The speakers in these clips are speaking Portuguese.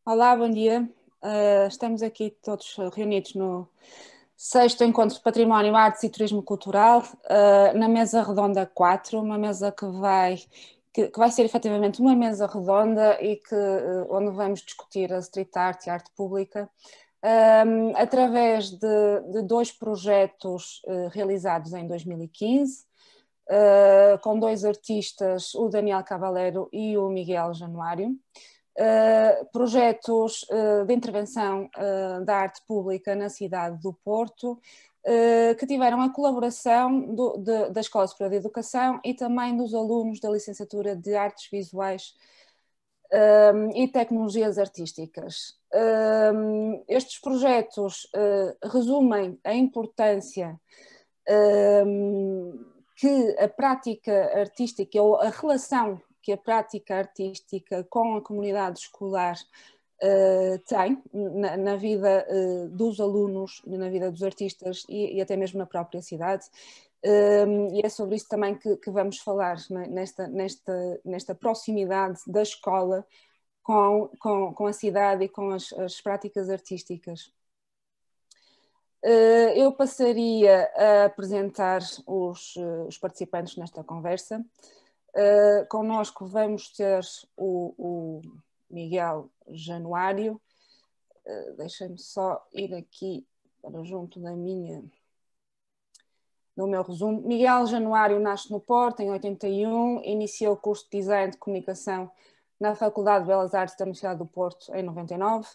Olá, bom dia. Estamos aqui todos reunidos no sexto Encontro de Património, Artes e Turismo Cultural, na mesa redonda 4, uma mesa que vai ser efetivamente uma mesa redonda e onde vamos discutir a street art e arte pública, através de dois projetos realizados em 2015, com dois artistas, o Daniel Cavaleiro e o Miguel Januário. Projetos de intervenção da arte pública na cidade do Porto, que tiveram a colaboração da Escola Superior de Educação e também dos alunos da licenciatura de Artes Visuais e Tecnologias Artísticas. Estes projetos resumem a importância que a prática artística ou a relação que a prática artística com a comunidade escolar tem na vida dos alunos, na vida dos artistas e até mesmo na própria cidade. E é sobre isso também que vamos falar, né? nesta proximidade da escola com a cidade e com as práticas artísticas. Eu passaria a apresentar os participantes nesta conversa. Connosco vamos ter o Miguel Januário. Deixem-me só ir aqui para junto do meu resumo. Miguel Januário nasce no Porto em 81, iniciou o curso de Design de Comunicação na Faculdade de Belas Artes da Universidade do Porto em 99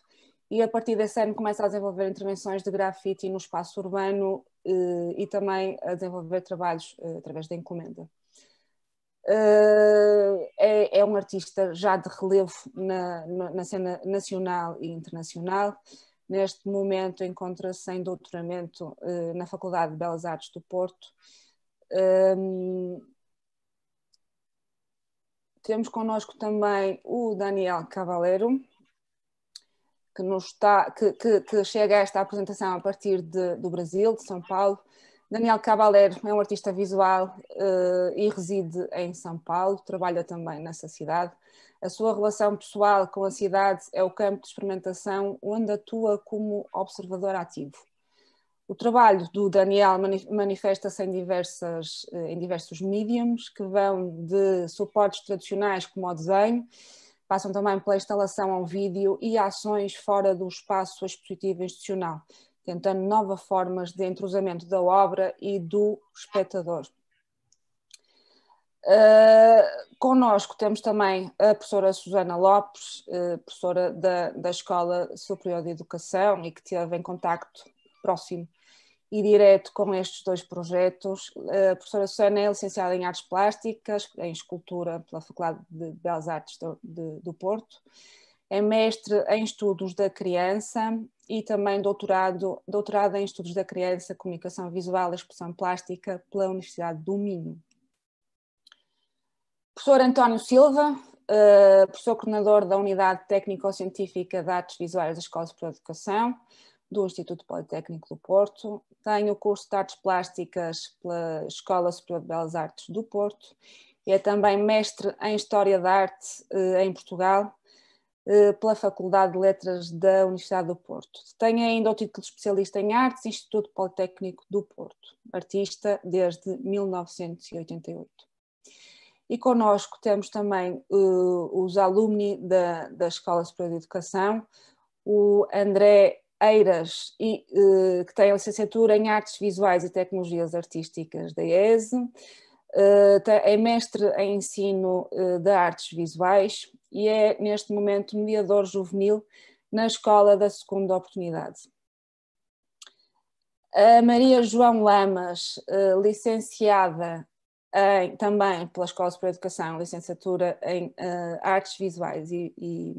e a partir desse ano começa a desenvolver intervenções de grafite no espaço urbano e também a desenvolver trabalhos através da encomenda. É um artista já de relevo na cena nacional e internacional. Neste momento encontra-se em doutoramento na Faculdade de Belas Artes do Porto. Temos connosco também o Daniel Cavaleiro, que chega a esta apresentação a partir do Brasil, de São Paulo. Daniel Cavaleiro é um artista visual e reside em São Paulo, trabalha também nessa cidade. A sua relação pessoal com a cidade é o campo de experimentação onde atua como observador ativo. O trabalho do Daniel manifesta-se em diversos mediums, que vão de suportes tradicionais como o desenho, passam também pela instalação ao vídeo e ações fora do espaço expositivo institucional, tentando novas formas de entrosamento da obra e do espectador. Connosco temos também a professora Susana Lopes, professora da Escola Superior de Educação e que teve em contacto próximo e direto com estes dois projetos. A professora Susana é licenciada em Artes Plásticas, em Escultura pela Faculdade de Belas Artes do Porto, é mestre em Estudos da Criança e também doutorado em Estudos da Criança, Comunicação Visual e Expressão Plástica pela Universidade do Minho. Professor António Silva, professor coordenador da Unidade Técnico-Científica de Artes Visuais da Escola Superior de Educação, do Instituto Politécnico do Porto, tem o curso de Artes Plásticas pela Escola Superior de Belas Artes do Porto, é também mestre em História da Arte em Portugal, pela Faculdade de Letras da Universidade do Porto. Tem ainda o título de especialista em artes, Instituto Politécnico do Porto, artista desde 1988. E connosco temos também os alumni da Escola Superior de Educação, o André Eiras, que tem a licenciatura em Artes Visuais e Tecnologias Artísticas da ESE, é mestre em Ensino de Artes Visuais e é, neste momento, mediador juvenil na Escola da Segunda Oportunidade. A Maria João Lamas, licenciada também pela Escola Superior de Educação, licenciatura em Artes Visuais e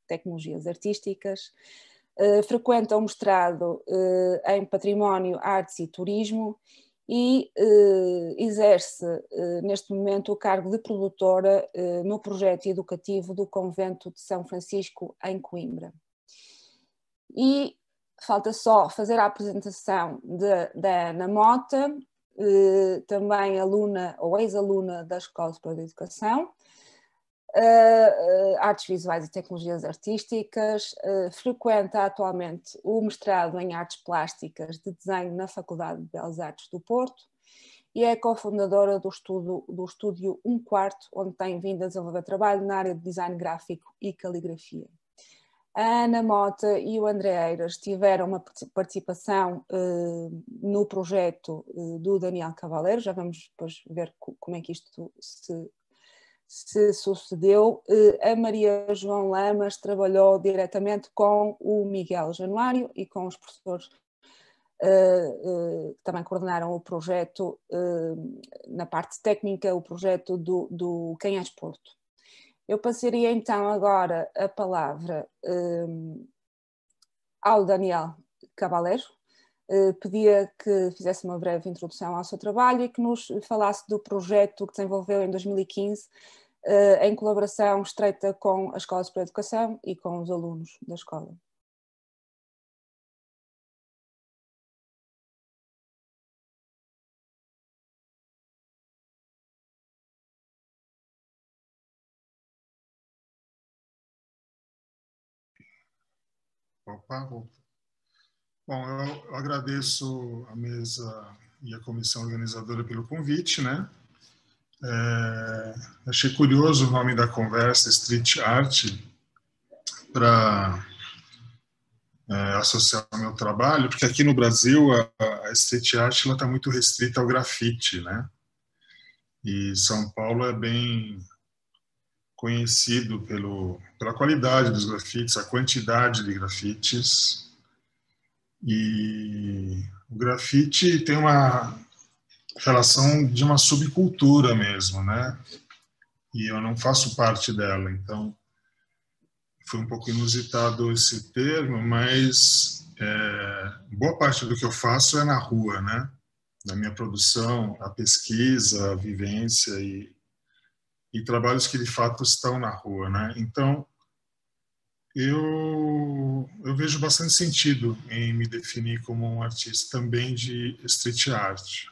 Tecnologias Artísticas, frequenta o mestrado em Património, Artes e Turismo e exerce neste momento o cargo de produtora no projeto educativo do Convento de São Francisco em Coimbra. E falta só fazer a apresentação da Ana Mota, também aluna ou ex-aluna da Escola Superior de Educação, artes visuais e tecnologias artísticas, frequenta atualmente o mestrado em artes plásticas de desenho na Faculdade de Belas Artes do Porto e é cofundadora do estúdio 1/4, onde tem vindo a desenvolver trabalho na área de design gráfico e caligrafia. A Ana Mota e o André Eiras tiveram uma participação no projeto do Daniel Cavaleiro, já vamos depois ver como é que isto se sucedeu. A Maria João Lamas trabalhou diretamente com o Miguel Januário e com os professores que também coordenaram o projeto na parte técnica, o projeto do Quem És Porto. Eu passaria então agora a palavra ao Daniel Cavaleiro. Pedia que fizesse uma breve introdução ao seu trabalho e que nos falasse do projeto que desenvolveu em 2015 em colaboração estreita com a Escola Superior de Educação e com os alunos da escola. Opa, bom, eu agradeço a mesa e a comissão organizadora pelo convite, né? Achei curioso o nome da conversa, Street Art, para associar ao meu trabalho, porque aqui no Brasil a Street Art está muito restrita ao grafite, né? E São Paulo é bem conhecido pela qualidade dos grafites, a quantidade de grafites. E o grafite tem uma relação de uma subcultura mesmo, né? E eu não faço parte dela, então foi um pouco inusitado esse termo, mas boa parte do que eu faço é na rua, né? Na minha produção, a pesquisa, a vivência e trabalhos que de fato estão na rua, né? Então eu vejo bastante sentido em me definir como um artista também de street art.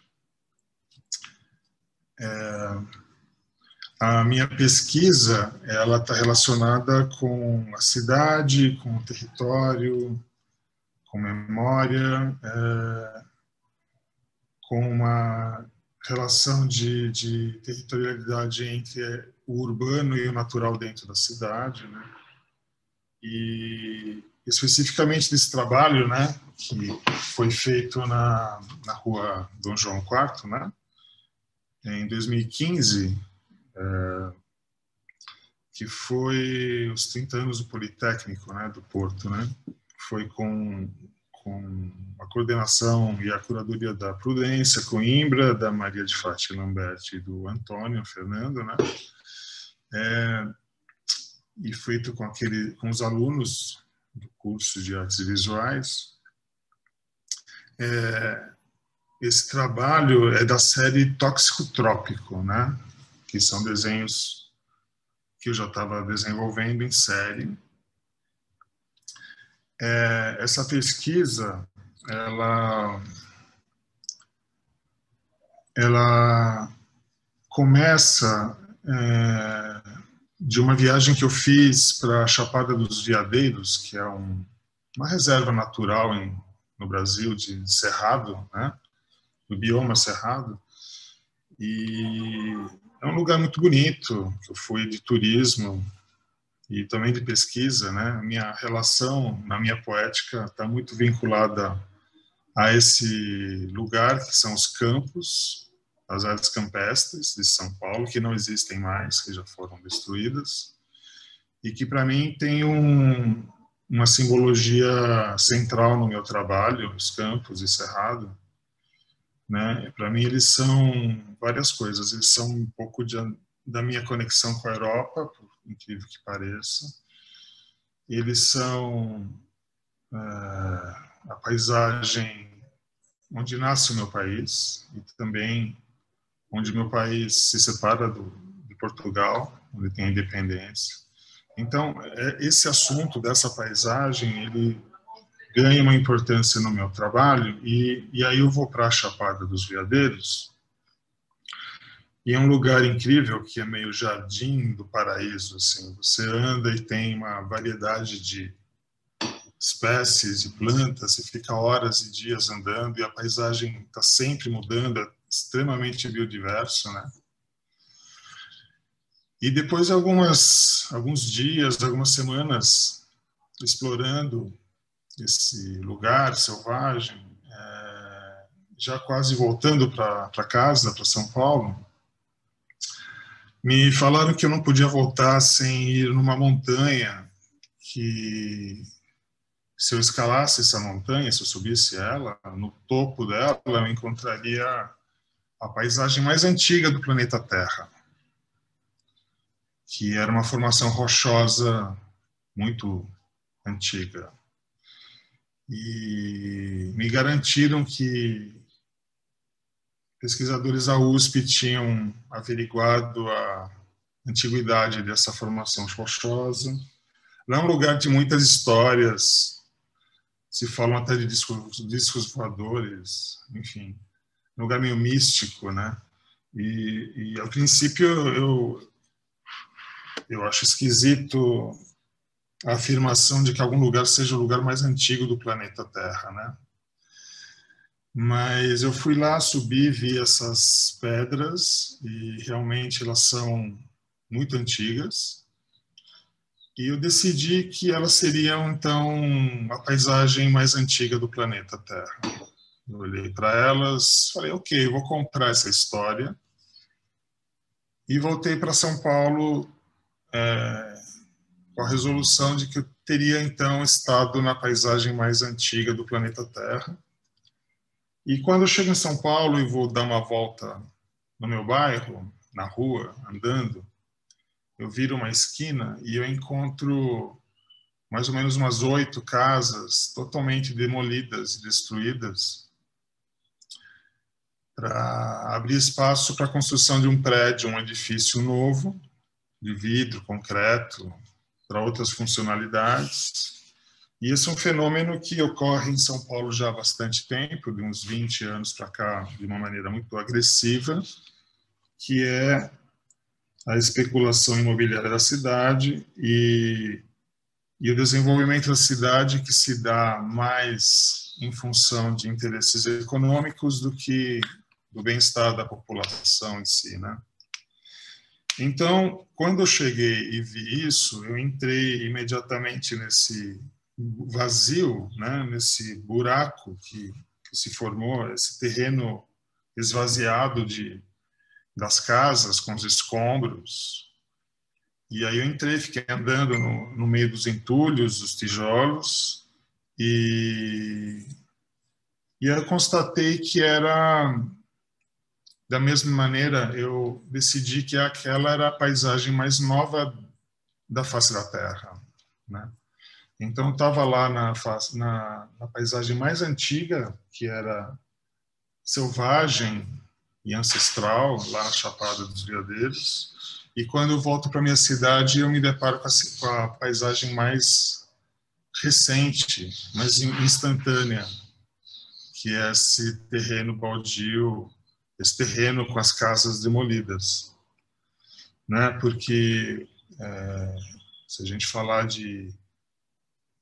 A minha pesquisa ela está relacionada com a cidade, com o território, com memória, com uma relação de territorialidade entre o urbano e o natural dentro da cidade, né? E especificamente desse trabalho, né, que foi feito na rua Dom João IV, né, em 2015, que foi os 30 anos do Politécnico, né, do Porto, né, foi com a coordenação e a curadoria da Prudência Coimbra, da Maria de Fátima Lamberti e do Antônio Fernando, né, e feito com os alunos do curso de artes visuais. Esse trabalho é da série Tóxico Trópico, né, que são desenhos que eu já estava desenvolvendo em série. Essa pesquisa, ela começa de uma viagem que eu fiz para a Chapada dos Veadeiros, que é uma reserva natural no Brasil de cerrado, né, do bioma cerrado, e é um lugar muito bonito, que eu fui de turismo e também de pesquisa, né? A minha relação na minha poética está muito vinculada a esse lugar, que são os campos, as áreas campestres de São Paulo, que não existem mais, que já foram destruídas, e que para mim tem uma simbologia central no meu trabalho, os campos e cerrado, né? Para mim eles são várias coisas, eles são um pouco da minha conexão com a Europa, por incrível que pareça. Eles são a paisagem onde nasce o meu país e também onde meu país se separa de Portugal, onde tem a independência. Então, esse assunto dessa paisagem, ele ganha uma importância no meu trabalho e aí eu vou para a Chapada dos Veadeiros E é um lugar incrível que é meio jardim do paraíso, assim. Você anda e tem uma variedade de espécies e plantas, e fica horas e dias andando, e a paisagem está sempre mudando, é extremamente biodiverso, né? E depois de alguns dias, algumas semanas explorando esse lugar selvagem, já quase voltando para casa, para São Paulo, me falaram que eu não podia voltar sem ir numa montanha, que se eu escalasse essa montanha, se eu subisse ela, no topo dela, eu encontraria a paisagem mais antiga do planeta Terra, que era uma formação rochosa muito antiga. E me garantiram que pesquisadores da USP tinham averiguado a antiguidade dessa formação rochosa. Lá é um lugar de muitas histórias, se falam até de discos voadores, enfim, um lugar meio místico, né? E ao princípio eu acho esquisito a afirmação de que algum lugar seja o lugar mais antigo do planeta Terra, né? Mas eu fui lá, subi, vi essas pedras e realmente elas são muito antigas. E eu decidi que elas seriam, então, a paisagem mais antiga do planeta Terra. Eu olhei para elas, falei, ok, eu vou comprar essa história. E voltei para São Paulo com a resolução de que eu teria, então, estado na paisagem mais antiga do planeta Terra. E quando eu chego em São Paulo e vou dar uma volta no meu bairro, na rua, andando, eu viro uma esquina e eu encontro mais ou menos umas 8 casas totalmente demolidas e destruídas para abrir espaço para a construção de um prédio, um edifício novo, de vidro, concreto, para outras funcionalidades. E esse é um fenômeno que ocorre em São Paulo já há bastante tempo, de uns 20 anos para cá, de uma maneira muito agressiva, que é a especulação imobiliária da cidade e o desenvolvimento da cidade que se dá mais em função de interesses econômicos do que do bem-estar da população em si, né? Então, quando eu cheguei e vi isso, eu entrei imediatamente nesse vazio, né, nesse buraco que se formou, esse terreno esvaziado das casas, com os escombros. E aí eu entrei, fiquei andando no meio dos entulhos, dos tijolos, e eu constatei que era, da mesma maneira, eu decidi que aquela era a paisagem mais nova da face da Terra, né? Então, eu estava lá na paisagem mais antiga, que era selvagem e ancestral, lá na Chapada dos Veadeiros. E quando eu volto para minha cidade, eu me deparo com a paisagem mais recente, mais instantânea, que é esse terreno baldio, esse terreno com as casas demolidas, né? Porque se a gente falar de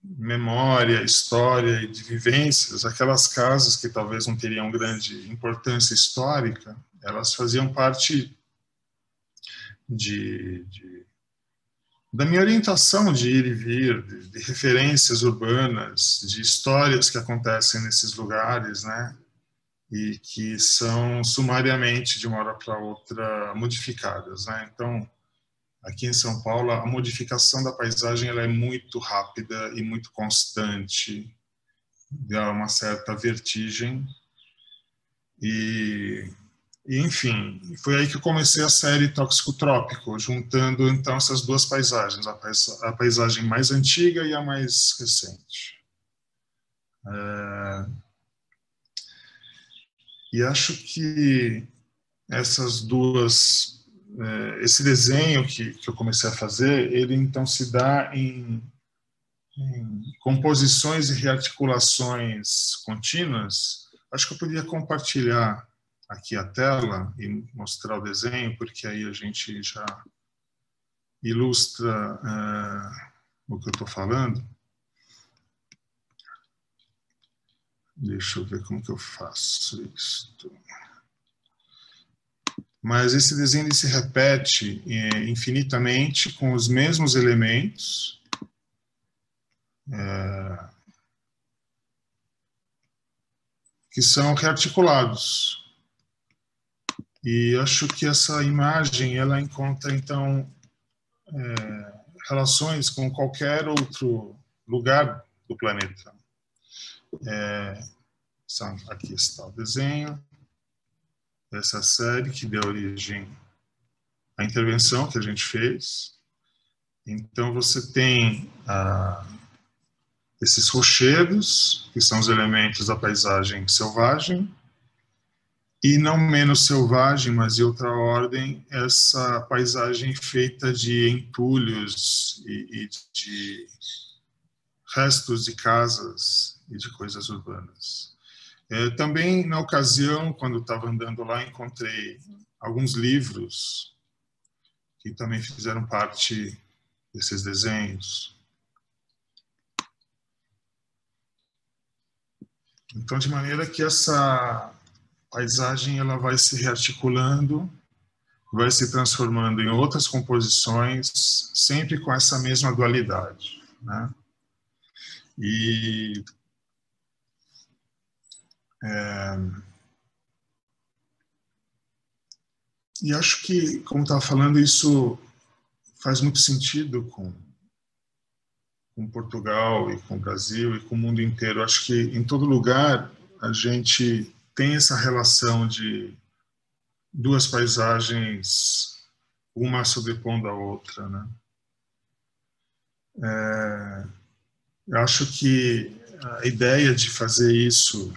memória, história e de vivências, aquelas casas que talvez não teriam grande importância histórica, elas faziam parte da minha orientação de ir e vir, de referências urbanas, de histórias que acontecem nesses lugares, né? E que são sumariamente, de uma hora para outra, modificadas, né? Então, aqui em São Paulo, a modificação da paisagem ela é muito rápida e muito constante, dá uma certa vertigem. E enfim, foi aí que eu comecei a série Tóxico Trópico, juntando então essas duas paisagens, a paisagem mais antiga e a mais recente. E acho que essas duas, esse desenho que eu comecei a fazer, ele então se dá em composições e rearticulações contínuas. Acho que eu poderia compartilhar aqui a tela e mostrar o desenho, porque aí a gente já ilustra o que eu estou falando. Deixa eu ver como que eu faço isso. Mas esse desenho ele se repete infinitamente com os mesmos elementos. Que são rearticulados. E acho que essa imagem ela encontra, então, relações com qualquer outro lugar do planeta. Aqui está o desenho dessa série que deu origem à intervenção que a gente fez. Então, você tem esses rochedos, que são os elementos da paisagem selvagem, e não menos selvagem, mas de outra ordem, essa paisagem feita de entulhos e de restos de casas e de coisas urbanas. Também, na ocasião, quando estava andando lá, encontrei alguns livros que também fizeram parte desses desenhos. Então, de maneira que essa paisagem ela vai se rearticulando, vai se transformando em outras composições, sempre com essa mesma dualidade, né? E acho que, como estava falando, isso faz muito sentido com Portugal e com o Brasil e com o mundo inteiro. Acho que em todo lugar a gente tem essa relação de duas paisagens, uma sobrepondo a outra, né? Eu acho que a ideia de fazer isso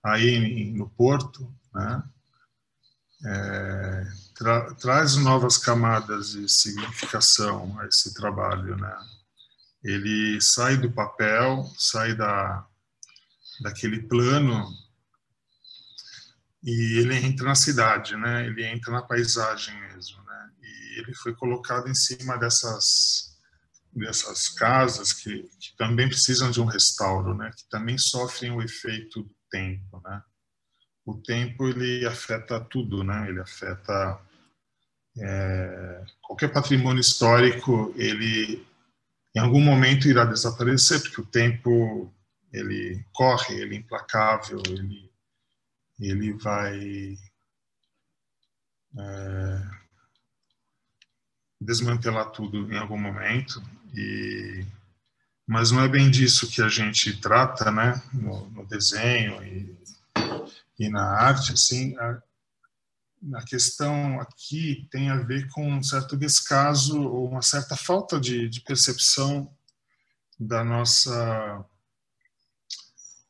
aí no Porto, né, traz novas camadas de significação a esse trabalho, né? Ele sai do papel, sai daquele plano e ele entra na cidade, né? Ele entra na paisagem mesmo, né? E ele foi colocado em cima dessas casas que também precisam de um restauro, né? Que também sofrem o efeito do tempo, né? O tempo ele afeta tudo, né? Ele afeta qualquer patrimônio histórico, ele em algum momento irá desaparecer, porque o tempo ele corre, ele é implacável, ele vai desmantelar tudo em algum momento. Mas não é bem disso que a gente trata, né, no desenho e na arte. Assim, a questão aqui tem a ver com um certo descaso ou uma certa falta de percepção das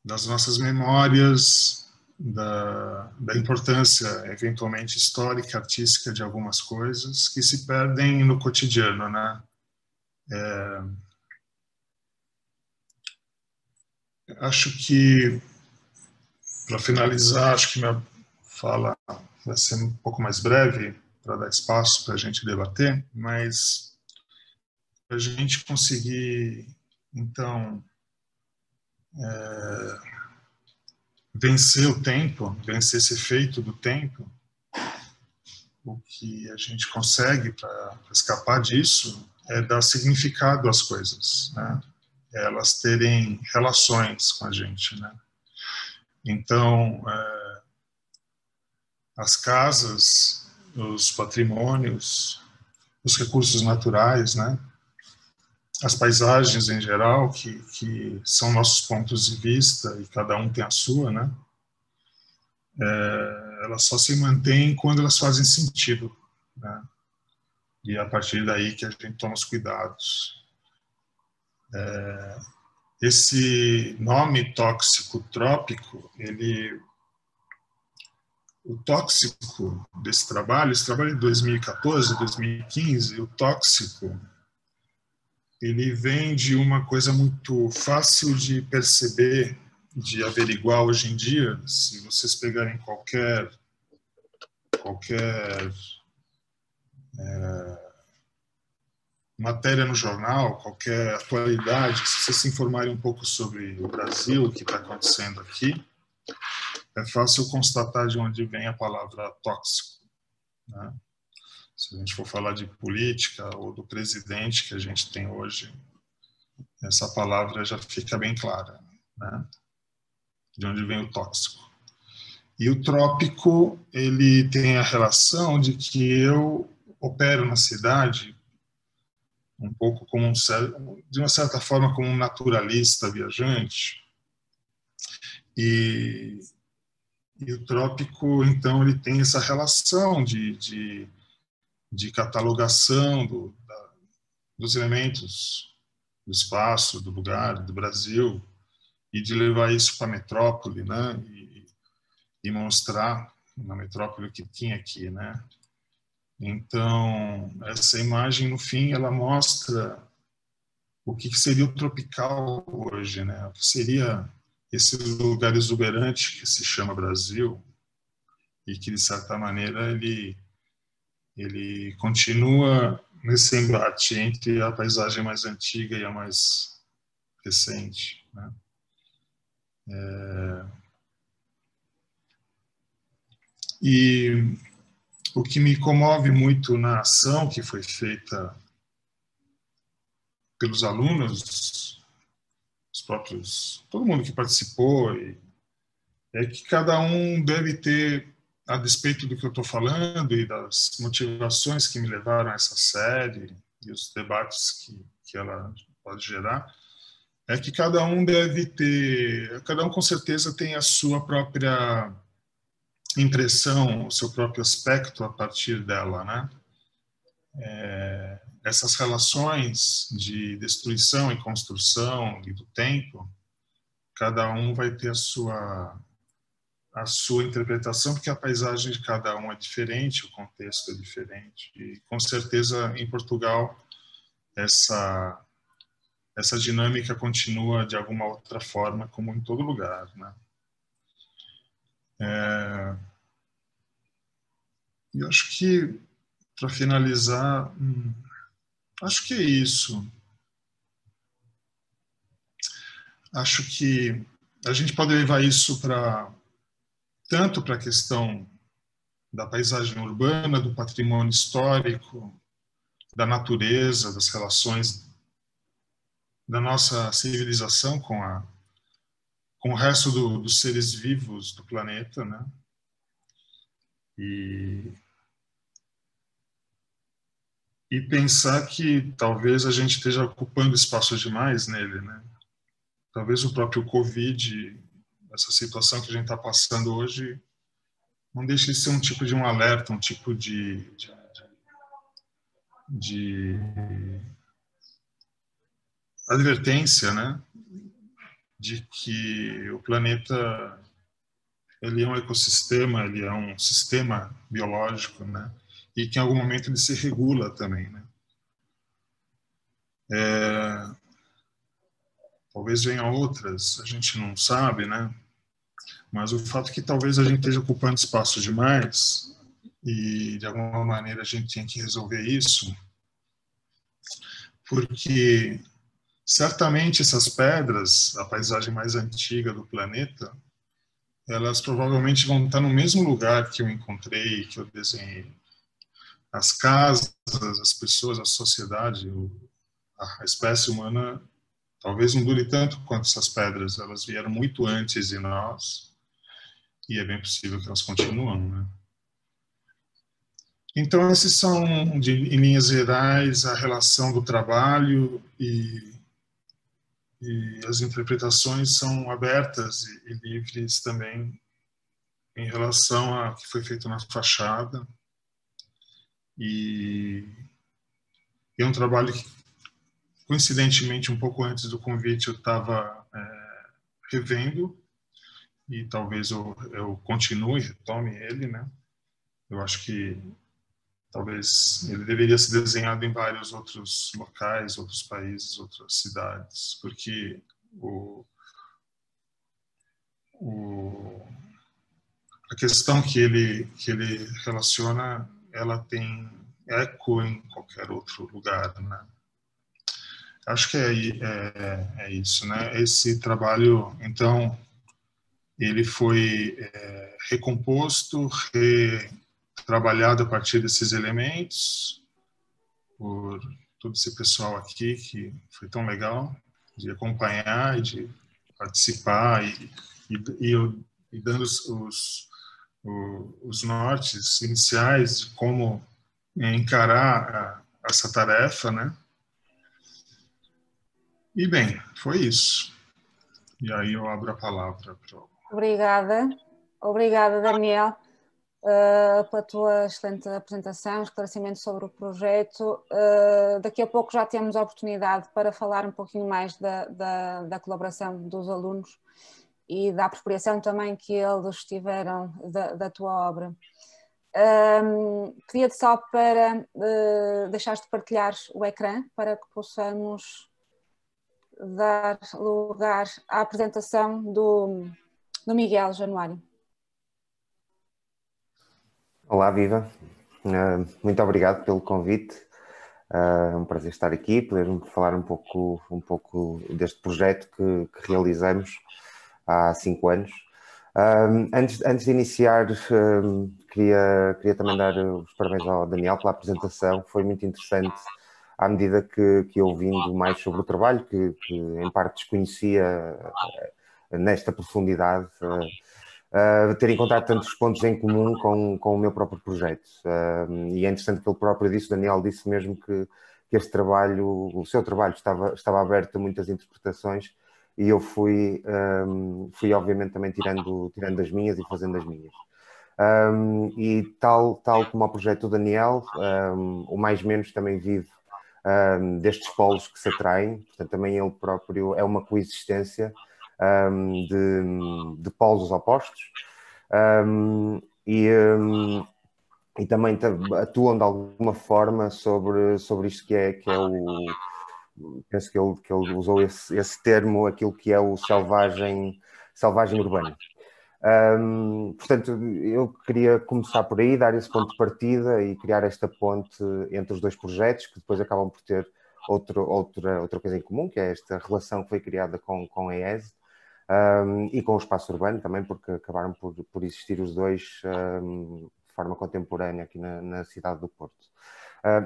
nossas memórias, da importância eventualmente histórica, artística de algumas coisas que se perdem no cotidiano, né? Acho que, para finalizar, acho que minha fala vai ser um pouco mais breve para dar espaço para a gente debater, mas a gente conseguir, então, vencer o tempo, vencer esse efeito do tempo, o que a gente consegue para escapar disso é dar significado às coisas, né? Elas terem relações com a gente, né? Então, as casas, os patrimônios, os recursos naturais, né? As paisagens em geral, que são nossos pontos de vista e cada um tem a sua, né? Elas só se mantêm quando elas fazem sentido, né? E é a partir daí que a gente toma os cuidados. Esse nome tóxico trópico, o tóxico desse trabalho, esse trabalho é de 2014, 2015, o tóxico, ele vem de uma coisa muito fácil de perceber, de averiguar hoje em dia. Se vocês pegarem qualquer qualquer matéria no jornal, qualquer atualidade, se vocês se informarem um pouco sobre o Brasil, o que está acontecendo aqui, é fácil constatar de onde vem a palavra tóxico, né? Se a gente for falar de política ou do presidente que a gente tem hoje, essa palavra já fica bem clara, né? De onde vem o tóxico. E o trópico, ele tem a relação de que eu opero na cidade um pouco como de uma certa forma como um naturalista viajante, e o trópico, então, ele tem essa relação de catalogação dos elementos do espaço, do lugar, do Brasil, e de levar isso para a metrópole, né? E mostrar na metrópole o que tinha aqui, né? Então, essa imagem, no fim, ela mostra o que seria o tropical hoje, né? O que seria esse lugar exuberante que se chama Brasil e que, de certa maneira, ele continua nesse embate entre a paisagem mais antiga e a mais recente, né? E o que me comove muito na ação que foi feita pelos alunos, os próprios, todo mundo que participou, é que cada um deve ter, a despeito do que eu estou falando e das motivações que me levaram a essa série e os debates que ela pode gerar, é que cada um deve ter, cada um com certeza tem a sua própria impressão, o seu próprio aspecto a partir dela, né? Essas relações de destruição e construção e do tempo, cada um vai ter a sua interpretação, porque a paisagem de cada um é diferente, o contexto é diferente. E, com certeza, em Portugal, essa dinâmica continua de alguma outra forma, como em todo lugar, né? E acho que, para finalizar, acho que é isso. Acho que a gente pode levar isso tanto para a questão da paisagem urbana, do patrimônio histórico, da natureza, das relações da nossa civilização com o resto dos seres vivos do planeta, né? E pensar que talvez a gente esteja ocupando espaço demais nele, né? Talvez o próprio Covid, essa situação que a gente está passando hoje, não deixe de ser um tipo de um alerta, um tipo de advertência, né? De que o planeta, ele é um ecossistema, ele é um sistema biológico, né? E que em algum momento ele se regula também, né? Talvez venham outras, a gente não sabe, né? Mas o fato é que talvez a gente esteja ocupando espaço demais e, de alguma maneira, a gente tem que resolver isso, porque certamente essas pedras, a paisagem mais antiga do planeta, elas provavelmente vão estar no mesmo lugar que eu encontrei, que eu desenhei. As casas, as pessoas, a sociedade, a espécie humana talvez não dure tanto quanto essas pedras. Elas vieram muito antes de nós e é bem possível que elas continuam, né? Então, esses são, em linhas gerais, a relação do trabalho e as interpretações são abertas e livres também em relação a que foi feito na fachada. E é um trabalho que, coincidentemente, um pouco antes do convite, eu estava revendo, e talvez eu continue, retome ele, né? Eu acho que talvez ele deveria ser desenhado em vários outros locais, outros países, outras cidades, porque a questão que ele relaciona, ela tem eco em qualquer outro lugar, né? Acho que é isso, né? Esse trabalho, então, ele foi recomposto, retrabalhado a partir desses elementos, por todo esse pessoal aqui, que foi tão legal de acompanhar e de participar e dando os nortes iniciais de como encarar essa tarefa, né? E bem, foi isso. E aí eu abro a palavra para o... Obrigada, Daniel, pela tua excelente apresentação, esclarecimento sobre o projeto. Daqui a pouco já temos a oportunidade para falar um pouquinho mais da colaboração dos alunos e da apropriação também que eles tiveram da tua obra. Pedia-te só para deixares de partilhar o ecrã para que possamos dar lugar à apresentação do Miguel Januário. Olá, viva. Muito obrigado pelo convite. É um prazer estar aqui, poder falar um pouco deste projeto que realizamos há 5 anos. Antes de iniciar, queria também dar os parabéns ao Daniel pela apresentação. Foi muito interessante à medida que ouvindo mais sobre o trabalho, que em parte desconhecia nesta profundidade, ter encontrado tantos pontos em comum com o meu próprio projeto. E é interessante que ele próprio disse, o Daniel disse mesmo que este trabalho, o seu trabalho estava aberto a muitas interpretações, e eu fui obviamente também tirando as minhas e fazendo as minhas. E tal como o projeto do Daniel, o Mais Menos também vive destes polos que se atraem, portanto também ele próprio é uma coexistência de polos opostos, e também atuam de alguma forma sobre isto que é o... Penso que ele usou esse termo, aquilo que é o selvagem urbano. Portanto, eu queria começar por aí, dar esse ponto de partida e criar esta ponte entre os dois projetos, que depois acabam por ter outra coisa em comum, que é esta relação que foi criada com a EES e com o espaço urbano também, porque acabaram por existir os dois de forma contemporânea aqui na cidade do Porto.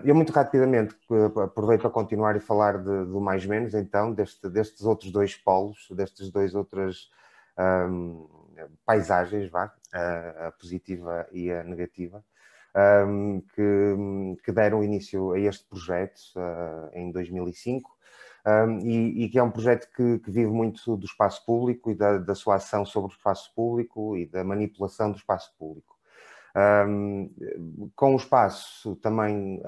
Eu muito rapidamente aproveito para continuar e falar do Mais Menos, então, destes outros dois polos, destes dois outras paisagens, a positiva e a negativa, que deram início a este projeto em 2005, e que é um projeto que vive muito do espaço público e da sua ação sobre o espaço público e da manipulação do espaço público. Com o espaço também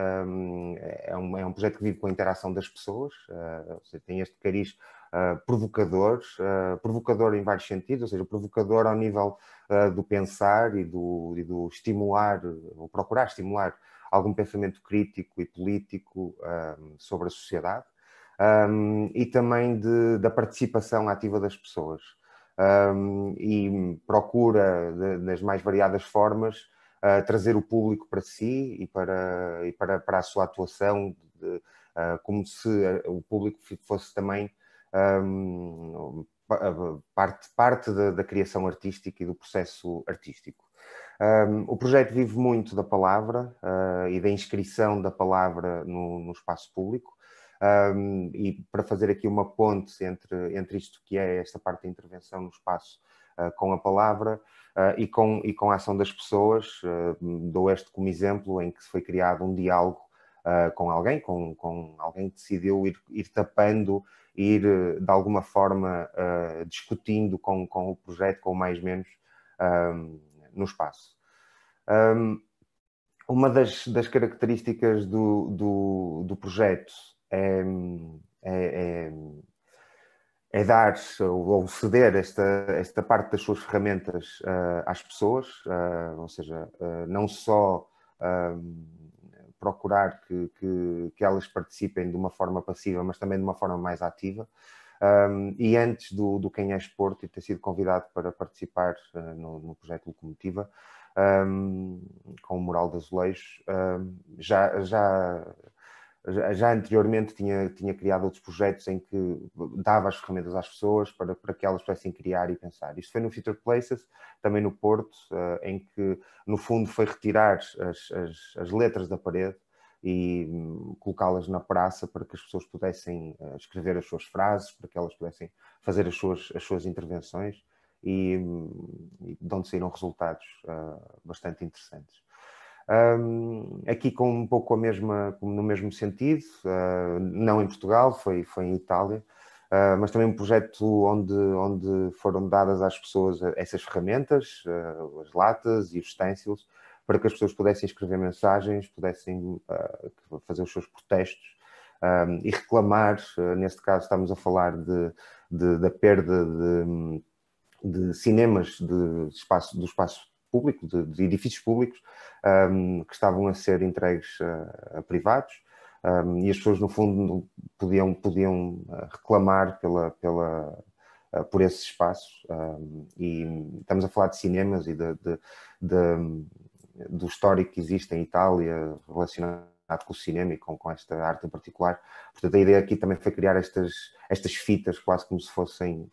é um projeto que vive com a interação das pessoas, você tem este cariz provocador em vários sentidos, ou seja, provocador ao nível do pensar e do estimular, ou procurar estimular algum pensamento crítico e político sobre a sociedade, e também da participação ativa das pessoas, e procura, nas mais variadas formas, trazer o público para si e para a sua atuação, como se o público fosse também parte da criação artística e do processo artístico. O projeto vive muito da palavra e da inscrição da palavra no espaço público, e para fazer aqui uma ponte entre isto que é esta parte da intervenção no espaço com a palavra e com a ação das pessoas, dou este como exemplo em que se foi criado um diálogo com alguém que decidiu ir tapando, ir de alguma forma discutindo com o projeto, com o Mais Menos, no espaço. Uma das características do projeto é dar ou ceder esta parte das suas ferramentas às pessoas, ou seja, não só procurar que elas participem de uma forma passiva, mas também de uma forma mais ativa. E antes do Quem é Esporte e ter sido convidado para participar no projeto Locomotiva, com o Mural de Azulejos, já anteriormente tinha criado outros projetos em que dava as ferramentas às pessoas para que elas pudessem criar e pensar. Isto foi no Future Places, também no Porto, em que, no fundo, foi retirar as letras da parede e colocá-las na praça para que as pessoas pudessem escrever as suas frases, para que elas pudessem fazer as suas intervenções e de onde saíram resultados bastante interessantes. Aqui com um pouco no mesmo sentido, não em Portugal, foi em Itália, mas também um projeto onde foram dadas às pessoas essas ferramentas, as latas e os stencils, para que as pessoas pudessem escrever mensagens, pudessem fazer os seus protestos e reclamar. Neste caso estamos a falar da perda de cinemas do espaço público, de edifícios públicos que estavam a ser entregues a privados, e as pessoas no fundo podiam reclamar por esses espaços, e estamos a falar de cinemas e do histórico que existe em Itália relacionado com o cinema e com esta arte em particular. Portanto, a ideia aqui também foi criar estas fitas, quase como se fossem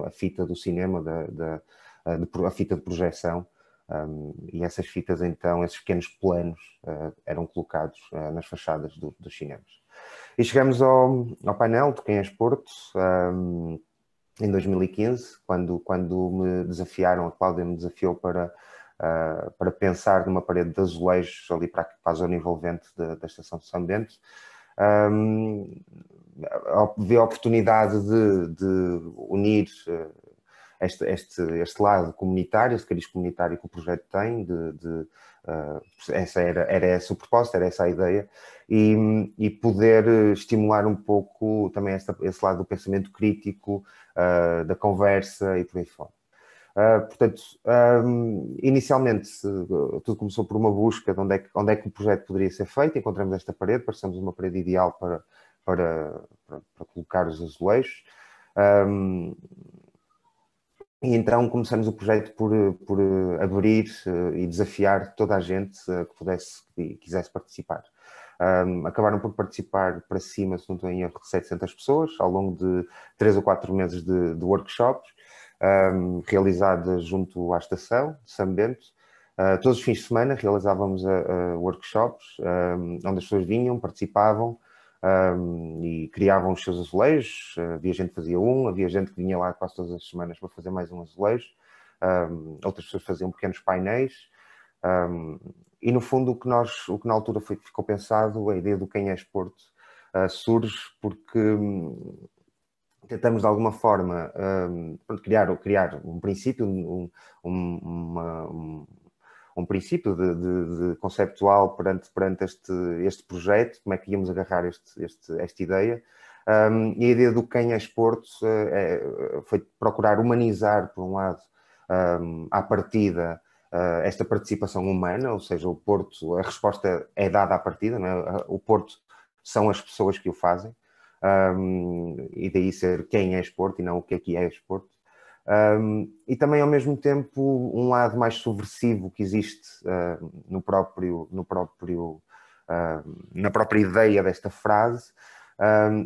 a fita do cinema, a fita de projeção, e essas fitas, então, esses pequenos planos eram colocados nas fachadas dos cinemas. E chegamos ao painel de Quem é Esporte, em 2015, quando me desafiaram, a Cláudia me desafiou para pensar numa parede de azulejos ali para a zona envolvente da estação de São Bento. Vi a oportunidade de unir este lado comunitário, este cariz comunitário que o projeto tem, era essa o propósito, era essa a ideia, e poder estimular um pouco também esse lado do pensamento crítico, da conversa e por aí fora. Portanto, inicialmente tudo começou por uma busca de onde é que o projeto poderia ser feito. Encontramos esta parede, parecemos uma parede ideal para colocar os azulejos. E então começamos o projeto por abrir e desafiar toda a gente que pudesse e quisesse participar. Acabaram por participar para cima, se não estou em erro, de 700 pessoas, ao longo de 3 ou 4 meses de workshops, realizadas junto à estação de São Bento. Todos os fins de semana realizávamos workshops, onde as pessoas vinham, participavam, e criavam os seus azulejos. Havia gente que fazia havia gente que vinha lá quase todas as semanas para fazer mais um azulejo, outras pessoas faziam pequenos painéis, e no fundo o que na altura ficou pensado, a ideia do Quem é Esporte, surge porque tentamos de alguma forma criar um princípio, um princípio de conceptual perante este projeto, como é que íamos agarrar esta ideia. E a ideia do Quem é Esporte foi procurar humanizar, por um lado, à partida, esta participação humana, ou seja, o Porto, a resposta é dada à partida, não é? O Porto são as pessoas que o fazem, e daí ser Quem é Esporte e não o que é Esporte. E também, ao mesmo tempo, um lado mais subversivo que existe na própria ideia desta frase,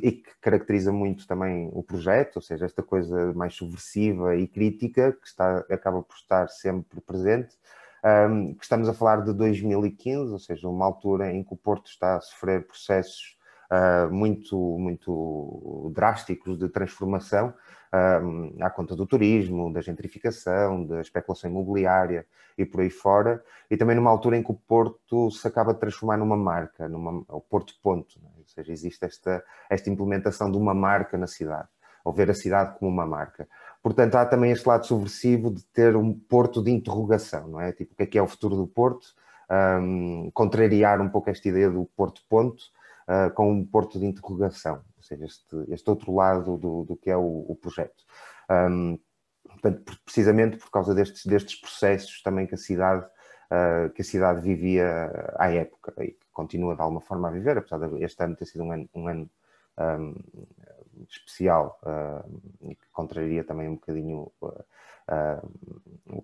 e que caracteriza muito também o projeto, ou seja, esta coisa mais subversiva e crítica que acaba por estar sempre presente, que estamos a falar de 2015, ou seja, uma altura em que o Porto está a sofrer processos muito drásticos de transformação, à conta do turismo, da gentrificação, da especulação imobiliária e por aí fora, e também numa altura em que o Porto se acaba de transformar numa marca, o Porto Ponto, né? Ou seja, existe esta implementação de uma marca na cidade, ou ver a cidade como uma marca. Portanto, há também este lado subversivo de ter um Porto de interrogação, não é? Tipo, o que é o futuro do Porto? Contrariar um pouco esta ideia do Porto Ponto, com um porto de interrogação, ou seja, este outro lado do que é o projeto. Portanto, precisamente por causa destes processos também que a cidade vivia à época, e que continua de alguma forma a viver, apesar de este ano ter sido um ano especial e que contraria também um bocadinho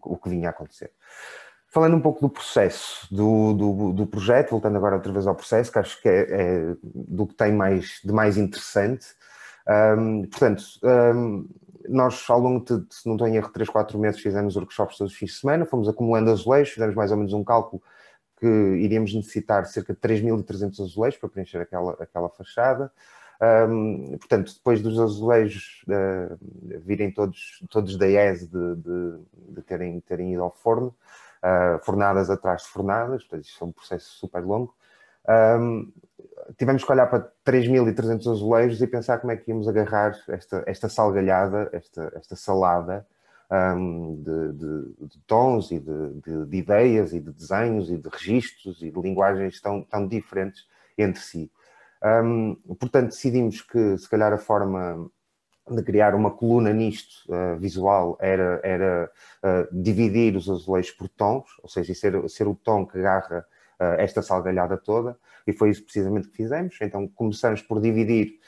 o que vinha a acontecer. Falando um pouco do processo do projeto, voltando agora outra vez ao processo, que acho que é do que tem de mais interessante. Portanto, nós ao longo de, se não estou em erro, 3, 4 meses fizemos workshops todos os fins de semana, fomos acumulando azulejos, fizemos mais ou menos um cálculo que iríamos necessitar cerca de 3.300 azulejos para preencher aquela fachada. Portanto, depois dos azulejos virem todos da ES de terem ido ao forno, fornadas atrás de fornadas, portanto, isto é um processo super longo. Tivemos que olhar para 3.300 azulejos e pensar como é que íamos agarrar esta salgalhada, esta salada de tons e de ideias e de desenhos e de registros e de linguagens tão diferentes entre si. Portanto, decidimos que, se calhar, a forma de criar uma coluna nisto visual era dividir os azulejos por tons, ou seja, ser o tom que agarra esta salgalhada toda, e foi isso precisamente que fizemos. Então começamos por dividir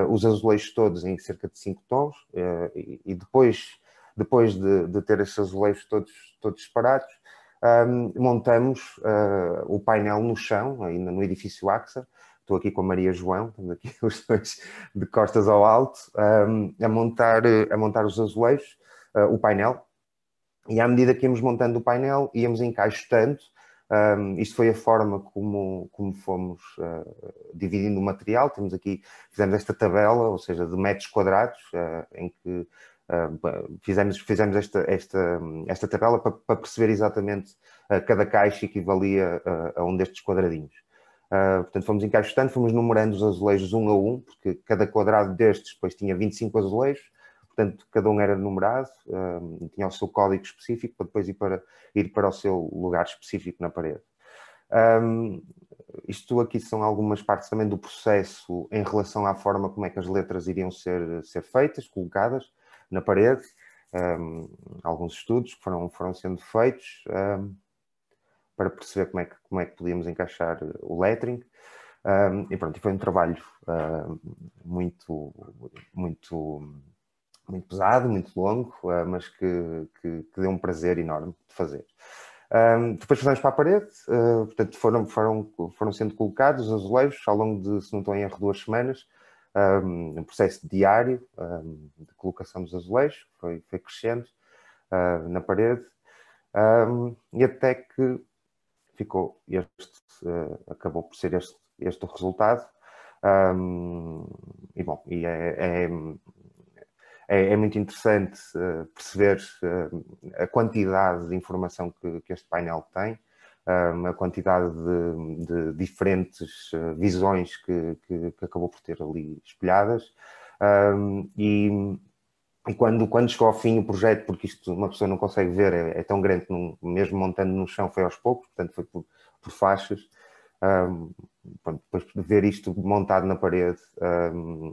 os azulejos todos em cerca de 5 tons, e depois de ter esses azulejos todos separados, montamos o painel no chão, ainda no edifício AXA. Estou aqui com a Maria João, estamos aqui os dois de costas ao alto, a montar os azulejos, o painel, e à medida que íamos montando o painel, íamos encaixotando. Isto foi a forma como fomos dividindo o material. Fizemos esta tabela, ou seja, de metros quadrados, em que fizemos esta tabela para perceber exatamente cada caixa equivalia a um destes quadradinhos. Portanto, fomos encaixotando, fomos numerando os azulejos um a um, porque cada quadrado destes depois tinha 25 azulejos, portanto, cada um era numerado, tinha o seu código específico para depois ir para o seu lugar específico na parede. Isto aqui são algumas partes também do processo em relação à forma como é que as letras iriam ser feitas, colocadas na parede. Alguns estudos que foram sendo feitos para perceber como é que podíamos encaixar o lettering. E pronto, foi um trabalho muito pesado, muito longo, mas que deu um prazer enorme de fazer. Depois passamos para a parede, portanto foram sendo colocados os azulejos ao longo de, se não estou em erro, 2 semanas, um processo diário de colocação dos azulejos, foi crescendo na parede, e até que ficou acabou por ser este o resultado. E bom, é muito interessante perceber a quantidade de informação que este painel tem, a quantidade de diferentes visões que acabou por ter ali espelhadas, e quando chegou ao fim o projeto, porque isto uma pessoa não consegue ver, é tão grande que mesmo montando no chão foi aos poucos, portanto foi por faixas. Depois de ver isto montado na parede,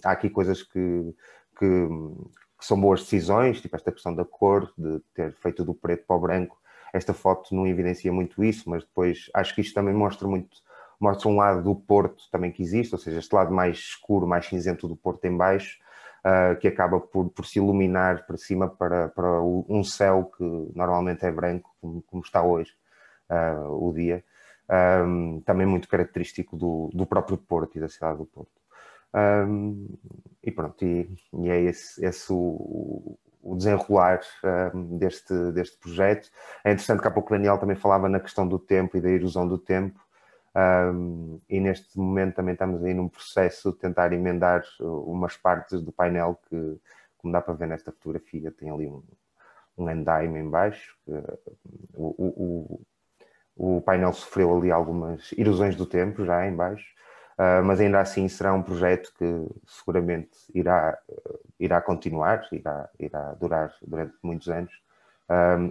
há aqui coisas que são boas decisões, tipo esta questão da cor, de ter feito do preto para o branco. Esta foto não evidencia muito isso, mas depois acho que isto também mostra um lado do Porto também que existe, ou seja, este lado mais escuro, mais cinzento do Porto em baixo, que acaba por se iluminar para cima para um céu que normalmente é branco, como está hoje o dia. Também muito característico do próprio Porto e da cidade do Porto. E pronto, e é esse o desenrolar deste projeto. É interessante que há pouco o Daniel também falava na questão do tempo e da erosão do tempo, e neste momento também estamos aí num processo de tentar emendar umas partes do painel que, como dá para ver nesta fotografia, tem ali um andaime em baixo. O painel sofreu ali algumas erosões do tempo já em baixo, mas ainda assim será um projeto que seguramente irá continuar, irá durar durante muitos anos.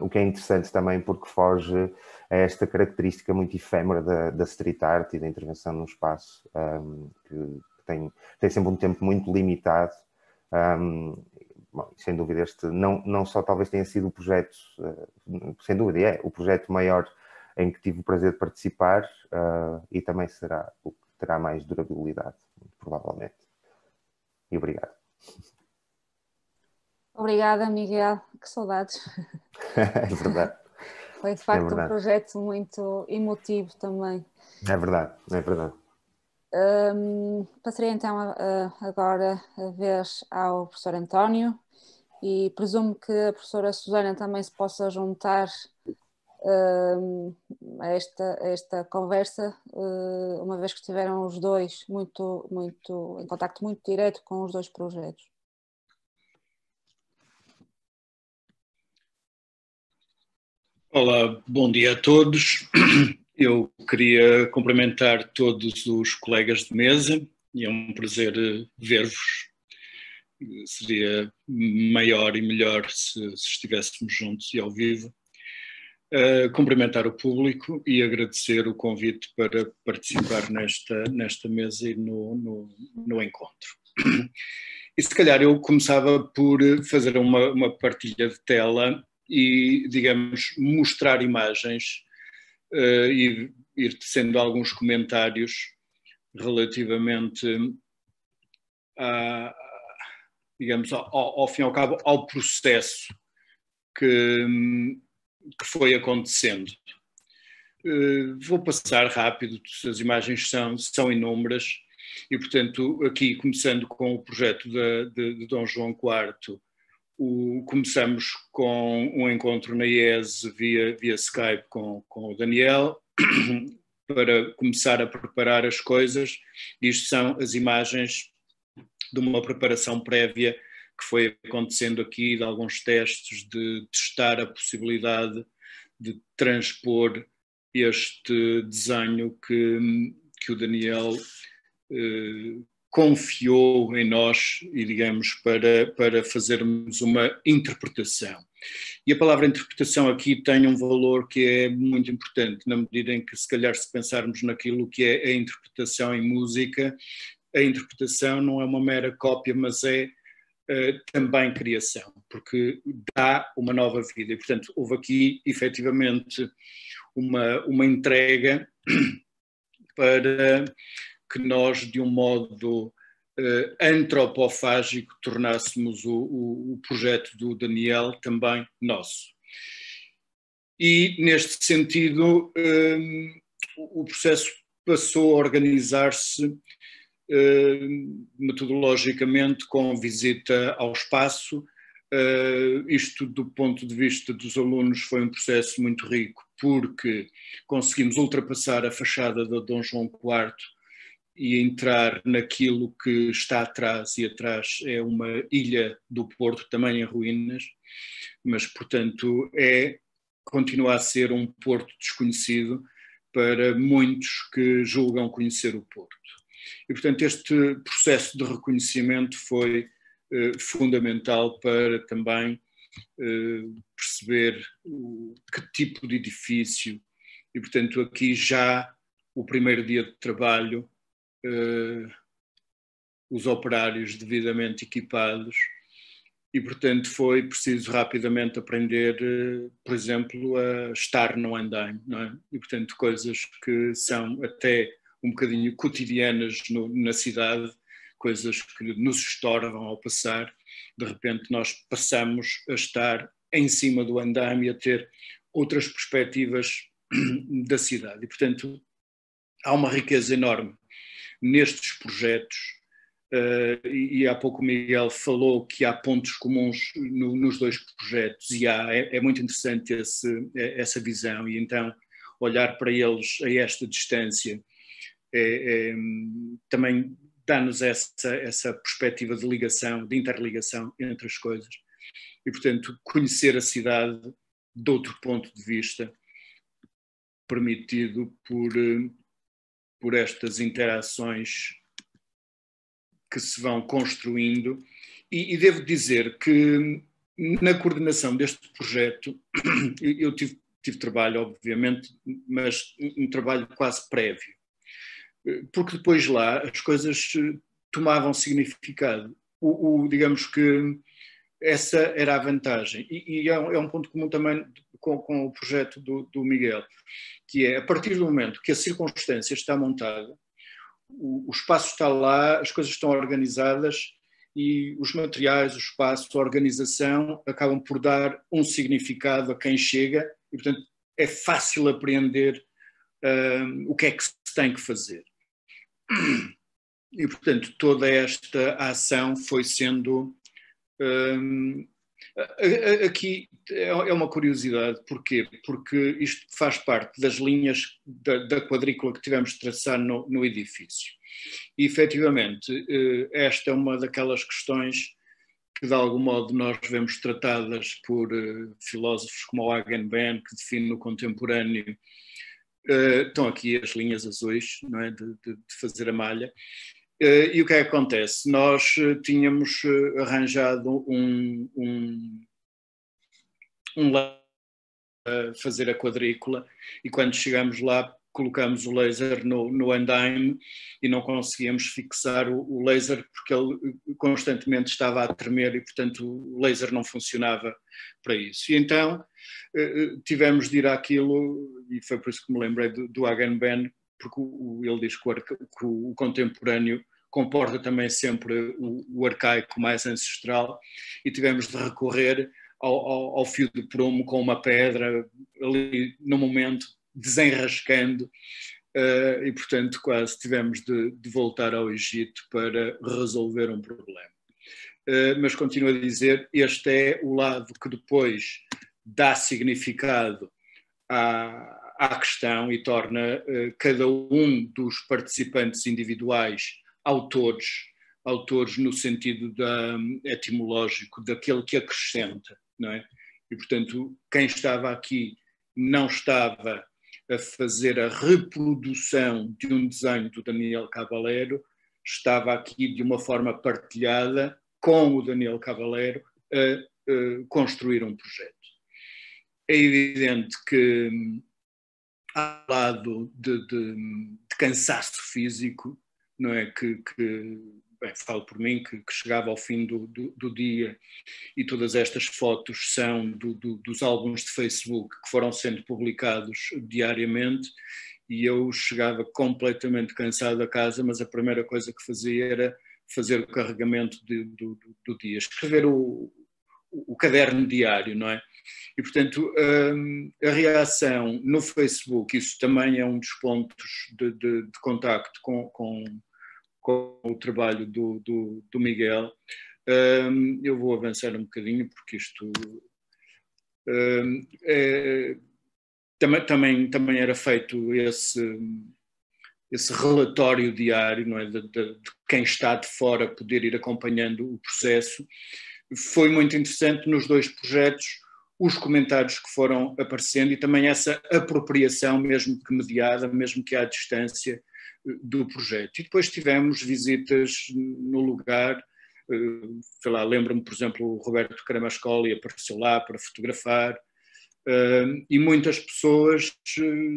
O que é interessante também porque foge a esta característica muito efêmera da street art e da intervenção num espaço que tem sempre um tempo muito limitado. Bom, sem dúvida este não só talvez tenha sido o projeto, sem dúvida é o projeto maior em que tive o prazer de participar, e também será o que terá mais durabilidade, provavelmente. E obrigado. Obrigada, Miguel. Que saudades. É verdade. Foi de facto um projeto muito emotivo também. É verdade, é verdade. Passaria então agora a vez ao professor António e presumo que a professora Susana também se possa juntar a esta conversa, uma vez que estiveram os dois em contacto muito direto com os dois projetos. Olá, bom dia a todos. Eu queria cumprimentar todos os colegas de mesa e é um prazer ver-vos. Seria maior e melhor se estivéssemos juntos e ao vivo. Cumprimentar o público e agradecer o convite para participar nesta mesa e no encontro. E se calhar eu começava por fazer uma partilha de tela e, digamos, mostrar imagens e ir tecendo alguns comentários relativamente digamos, ao fim e ao cabo, ao processo que foi acontecendo. Vou passar rápido, as imagens são inúmeras e, portanto, aqui começando com o projeto de Dom João IV, começamos com um encontro na IES via Skype com o Daniel para começar a preparar as coisas. Isto são as imagens de uma preparação prévia que foi acontecendo aqui, de alguns testes, de testar a possibilidade de transpor este desenho que o Daniel confiou em nós e, digamos, para fazermos uma interpretação. E a palavra interpretação aqui tem um valor que é muito importante, na medida em que, se calhar, se pensarmos naquilo que é a interpretação em música, a interpretação não é uma mera cópia, mas é também criação, porque dá uma nova vida. E, portanto, houve aqui, efetivamente, uma entrega para que nós, de um modo antropofágico, tornássemos o projeto do Daniel também nosso. E, neste sentido, o processo passou a organizar-se metodologicamente com visita ao espaço. Isto, do ponto de vista dos alunos, foi um processo muito rico, porque conseguimos ultrapassar a fachada de Dom João IV e entrar naquilo que está atrás, e atrás é uma ilha do Porto, também em ruínas, mas, portanto, continua a ser um Porto desconhecido para muitos que julgam conhecer o Porto. E, portanto, este processo de reconhecimento foi fundamental para também perceber que tipo de edifício, e, portanto, aqui já o primeiro dia de trabalho, os operários devidamente equipados, e, portanto, foi preciso rapidamente aprender, por exemplo, a estar no andaime, não é? E, portanto, coisas que são até um bocadinho cotidianas na cidade, coisas que nos estorvam ao passar. De repente nós passamos a estar em cima do andaime e a ter outras perspectivas da cidade. E, portanto, há uma riqueza enorme nestes projetos, e há pouco o Miguel falou que há pontos comuns nos dois projetos, e é muito interessante essa visão, e então olhar para eles a esta distância também dá-nos essa perspectiva de ligação, de interligação entre as coisas, e, portanto, conhecer a cidade de outro ponto de vista, permitido por estas interações que se vão construindo. E devo dizer que na coordenação deste projeto eu tive trabalho, obviamente, mas um trabalho quase prévio, porque depois lá as coisas tomavam significado. Digamos que essa era a vantagem, e é um ponto comum também com o projeto do Miguel, que é, a partir do momento que a circunstância está montada, o espaço está lá, as coisas estão organizadas, e os materiais, o espaço, a organização acabam por dar um significado a quem chega e, portanto, é fácil apreender o que é que se tem que fazer. E, portanto, toda esta ação foi sendo... aqui é uma curiosidade, porquê? Porque isto faz parte das linhas da quadrícula que tivemos de traçar no edifício. E, efetivamente, esta é uma daquelas questões que, de algum modo, nós vemos tratadas por filósofos como o Agamben, que define o contemporâneo. Estão aqui as linhas azuis, não é? de fazer a malha. E o que é que acontece? Nós tínhamos arranjado um a fazer a quadrícula e quando chegamos lá colocamos o laser no andaime e não conseguíamos fixar o laser porque ele constantemente estava a tremer e, portanto, o laser não funcionava para isso. E então tivemos de ir àquilo, e foi por isso que me lembrei do Agamben, porque ele diz que o contemporâneo comporta também sempre o arcaico mais ancestral, e tivemos de recorrer ao fio de prumo com uma pedra ali no momento, desenrascando, e portanto quase tivemos de voltar ao Egito para resolver um problema. Mas continuo a dizer, este é o lado que depois dá significado à questão e torna cada um dos participantes individuais autores no sentido etimológico, daquele que acrescenta, não é? E, portanto, quem estava aqui não estava a fazer a reprodução de um desenho do Daniel Cavaleiro, estava aqui de uma forma partilhada com o Daniel Cavaleiro a construir um projeto. É evidente que, ao lado de cansaço físico, não é? Bem, falo por mim, que chegava ao fim do dia e todas estas fotos são dos álbuns de Facebook que foram sendo publicados diariamente, e eu chegava completamente cansado a casa, mas a primeira coisa que fazia era fazer o carregamento do dia, escrever o caderno diário, não é? E, portanto, a reação no Facebook, isso também é um dos pontos de contacto com o trabalho do Miguel. Eu vou avançar um bocadinho, porque isto também era feito esse relatório diário, não é? De quem está de fora poder ir acompanhando o processo. Foi muito interessante nos dois projetos os comentários que foram aparecendo e também essa apropriação, mesmo que mediada, mesmo que à distância, do projeto. E depois tivemos visitas no lugar, sei lá, lembro-me, por exemplo, o Roberto Caramascoli apareceu lá para fotografar, e muitas pessoas,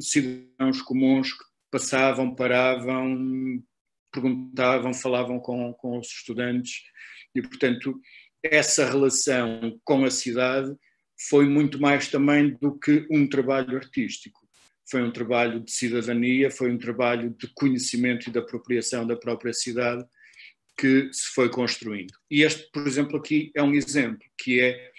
cidadãos comuns, que passavam, paravam, perguntavam, falavam com os estudantes, e, portanto, essa relação com a cidade foi muito mais também do que um trabalho artístico. Foi um trabalho de cidadania, foi um trabalho de conhecimento e de apropriação da própria cidade que se foi construindo. E este, por exemplo, aqui é um exemplo, que é,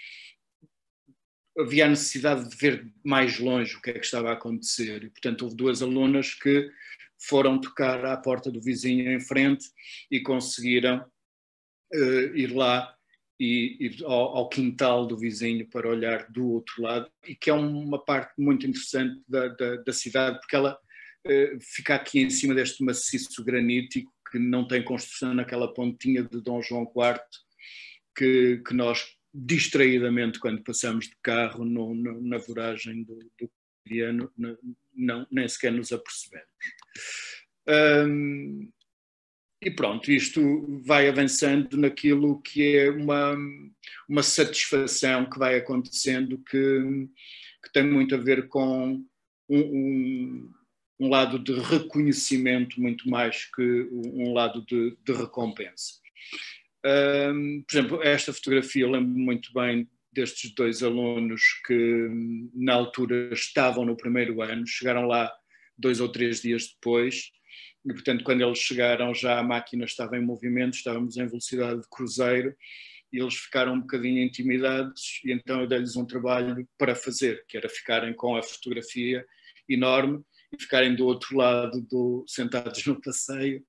havia a necessidade de ver mais longe o que é que estava a acontecer, e, portanto, houve duas alunas que foram tocar à porta do vizinho em frente e conseguiram ir lá e ir ao quintal do vizinho para olhar do outro lado, e que é uma parte muito interessante da cidade, porque ela fica aqui em cima deste maciço granítico que não tem construção, naquela pontinha de Dom João IV, que nós distraidamente, quando passamos de carro na voragem do cotidiano, nem sequer nos apercebemos. E pronto, isto vai avançando naquilo que é uma satisfação que vai acontecendo, que tem muito a ver com um lado de reconhecimento muito mais que um lado de recompensa. Por exemplo, esta fotografia, eu lembro-me muito bem destes dois alunos que na altura estavam no primeiro ano, chegaram lá 2 ou 3 dias depois, e portanto quando eles chegaram já a máquina estava em movimento, estávamos em velocidade de cruzeiro, e eles ficaram um bocadinho intimidados, e então eu dei-lhes um trabalho para fazer, que era ficarem com a fotografia enorme e ficarem do outro lado, sentados no passeio,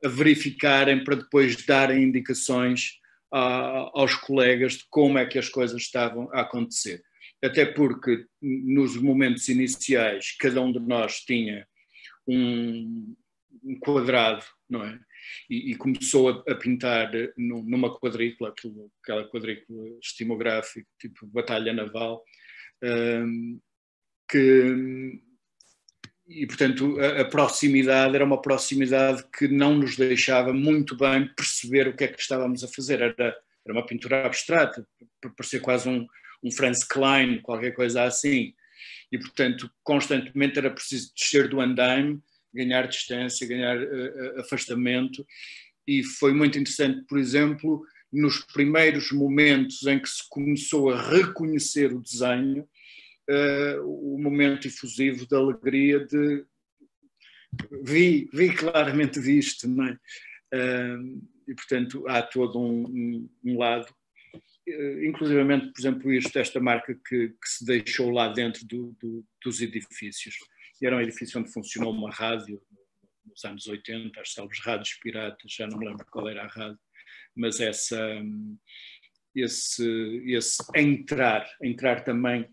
a verificarem para depois darem indicações aos colegas de como é que as coisas estavam a acontecer. Até porque nos momentos iniciais cada um de nós tinha um quadrado, não é? E começou a pintar numa quadrícula, aquela quadrícula estimográfica, tipo batalha naval, e portanto a proximidade era uma proximidade que não nos deixava muito bem perceber o que é que estávamos a fazer. Era uma pintura abstrata, parecia quase um Franz Klein, qualquer coisa assim, e portanto constantemente era preciso descer do andaime, ganhar distância, ganhar afastamento, e foi muito interessante, por exemplo, nos primeiros momentos em que se começou a reconhecer o desenho, o momento efusivo de alegria de vi claramente visto, não é? E portanto há todo um lado, inclusivamente, por exemplo, esta marca que se deixou lá dentro dos edifícios. E era um edifício onde funcionou uma rádio nos anos 80, as célebres rádios piratas, já não me lembro qual era a rádio, mas esse entrar também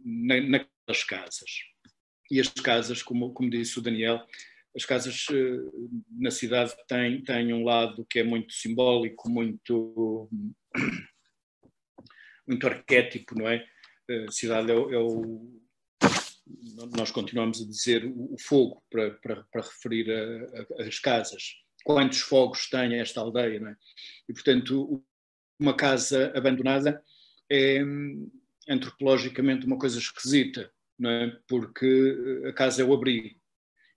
naquelas casas. E as casas, como disse o Daniel, as casas na cidade têm um lado que é muito simbólico, muito arquétipo, não é? A cidade nós continuamos a dizer o fogo para referir as casas. Quantos fogos tem esta aldeia, não é? E, portanto, uma casa abandonada é antropologicamente uma coisa esquisita, não é? Porque a casa é o abrigo.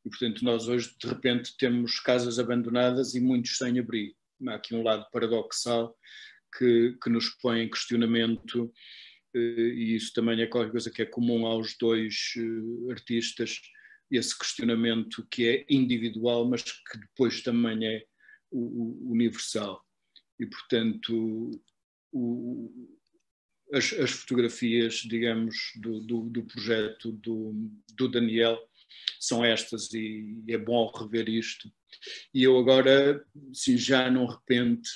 E, portanto, nós hoje, de repente, temos casas abandonadas e muitos sem abrigo. Há aqui um lado paradoxal que nos põe em questionamento, e isso também é qualquer coisa que é comum aos dois artistas, esse questionamento que é individual, mas que depois também é universal. E, portanto, as fotografias, digamos, do projeto do Daniel são estas, e é bom rever isto. E eu agora, sim, já num repente,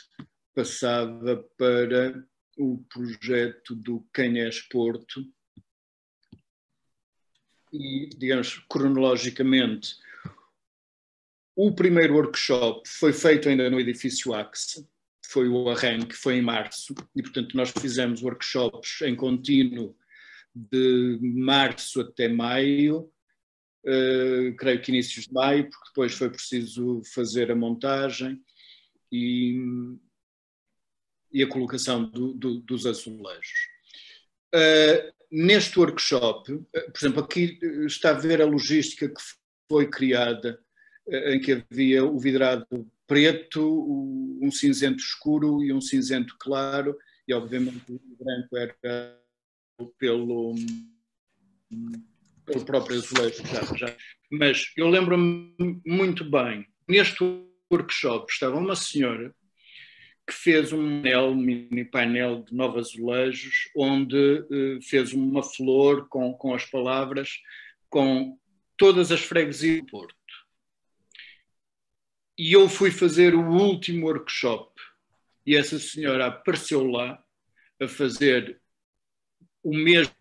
passava para o projeto do Quem És Porto, e, digamos, cronologicamente, o primeiro workshop foi feito ainda no edifício AXA, foi o arranque, foi em março, e portanto nós fizemos workshops em contínuo de março até maio, creio que inícios de maio, porque depois foi preciso fazer a montagem e a colocação dos azulejos. Neste workshop, por exemplo, aqui está a ver a logística que foi criada, em que havia o vidrado preto, um cinzento escuro e um cinzento claro, e obviamente o branco era pelo próprio azulejo. Mas eu lembro-me muito bem, neste workshop estava uma senhora que fez um mini painel de 9 azulejos, onde fez uma flor com as palavras, com todas as freguesias do Porto. E eu fui fazer o último workshop, e essa senhora apareceu lá a fazer o mesmo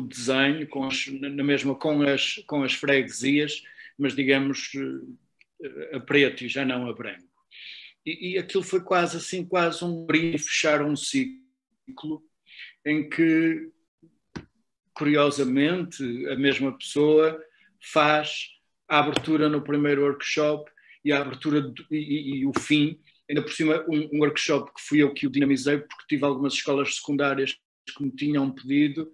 desenho, com as freguesias, mas digamos a preto e já não a branco. E aquilo foi quase um abrir e fechar um ciclo em que, curiosamente, a mesma pessoa faz a abertura no primeiro workshop e a abertura e o fim, ainda por cima um workshop que fui eu que o dinamizei, porque tive algumas escolas secundárias que me tinham pedido,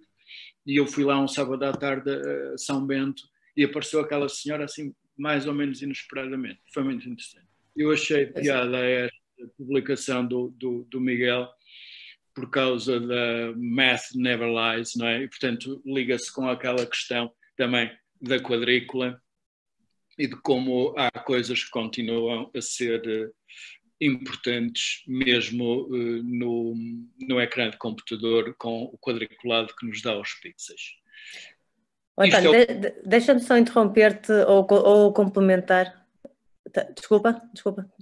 e eu fui lá um sábado à tarde a São Bento, e apareceu aquela senhora assim, mais ou menos inesperadamente. Foi muito interessante. Eu achei piada esta publicação do Miguel, por causa da Math Never Lies, não é? E, portanto, liga-se com aquela questão também da quadrícula e de como há coisas que continuam a ser importantes mesmo no ecrã de computador com o quadriculado que nos dá os pixels. António, deixa-me só interromper-te ou complementar. Desculpa.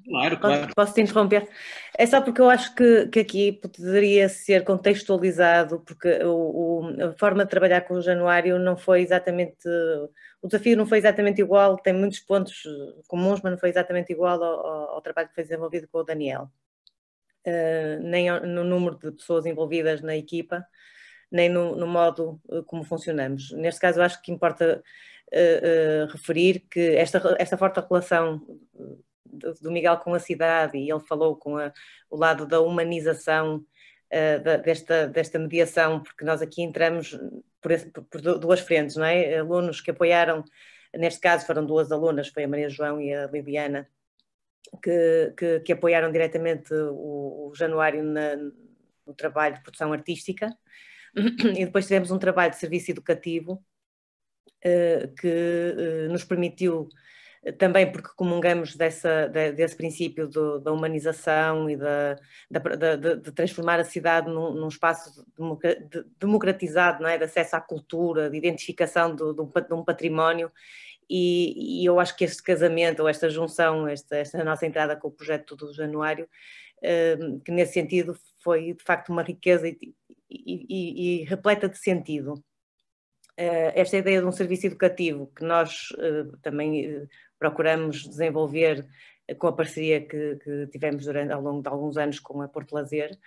Claro. Posso te interromper? É só porque eu acho que aqui poderia ser contextualizado, porque a forma de trabalhar com o Januário não foi exatamente... O desafio não foi exatamente igual, tem muitos pontos comuns, mas não foi exatamente igual ao trabalho que foi desenvolvido com o Daniel. Nem no número de pessoas envolvidas na equipa, nem no modo como funcionamos. Neste caso, eu acho que importa referir que esta forte relação do Miguel com a cidade, e ele falou com o lado da humanização desta mediação, porque nós aqui entramos por duas frentes, não é? Alunos que apoiaram, neste caso foram duas alunas, foi a Maria João e a Liliana, que apoiaram diretamente o Januário no trabalho de produção artística, e depois tivemos um trabalho de serviço educativo que nos permitiu, também porque comungamos desse princípio da humanização e de transformar a cidade num espaço democratizado, não é? De acesso à cultura, de identificação de um património, e eu acho que este casamento, ou esta junção, esta nossa entrada com o projeto do Januário, que nesse sentido foi de facto uma riqueza e repleta de sentido. Esta ideia de um serviço educativo que nós também procuramos desenvolver com a parceria que tivemos ao longo de alguns anos com a Porto Lazer,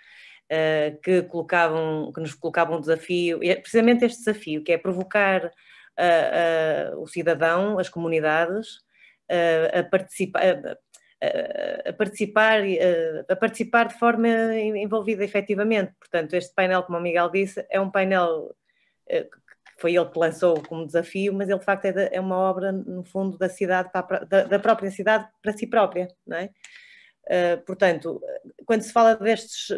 que nos colocavam um desafio, precisamente este desafio, que é provocar o cidadão, as comunidades, a participar de forma envolvida efetivamente. Portanto, este painel, como o Miguel disse, é um painel que foi ele que lançou como desafio, mas ele de facto é uma obra, no fundo, da cidade, da própria cidade para si própria, não é? Portanto, quando se fala destes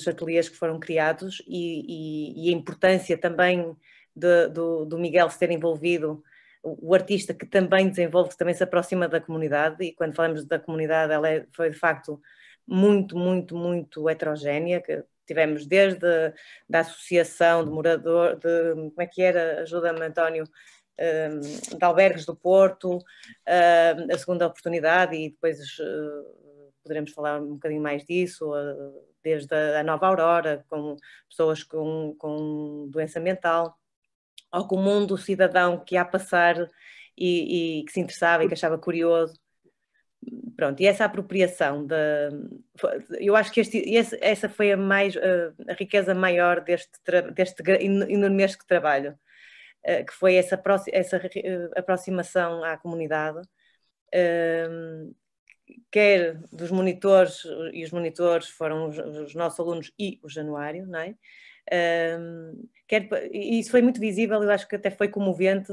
ateliês que foram criados e a importância também do Miguel se ter envolvido, o artista que também desenvolve, que também se aproxima da comunidade, e quando falamos da comunidade ela foi de facto muito, muito, muito heterogénea, que tivemos desde da associação de morador, como é que era, ajuda-me António, de albergues do Porto, a segunda oportunidade, e depois poderemos falar um bocadinho mais disso, desde a Nova Aurora, com pessoas com doença mental, ao comum do cidadão que ia a passar e que se interessava e que achava curioso. Pronto, e essa apropriação, eu acho que essa foi a riqueza maior deste enormesco trabalho, que foi essa aproximação à comunidade, quer dos monitores, e os monitores foram os nossos alunos e o Januário, não é? E isso foi muito visível, eu acho que até foi comovente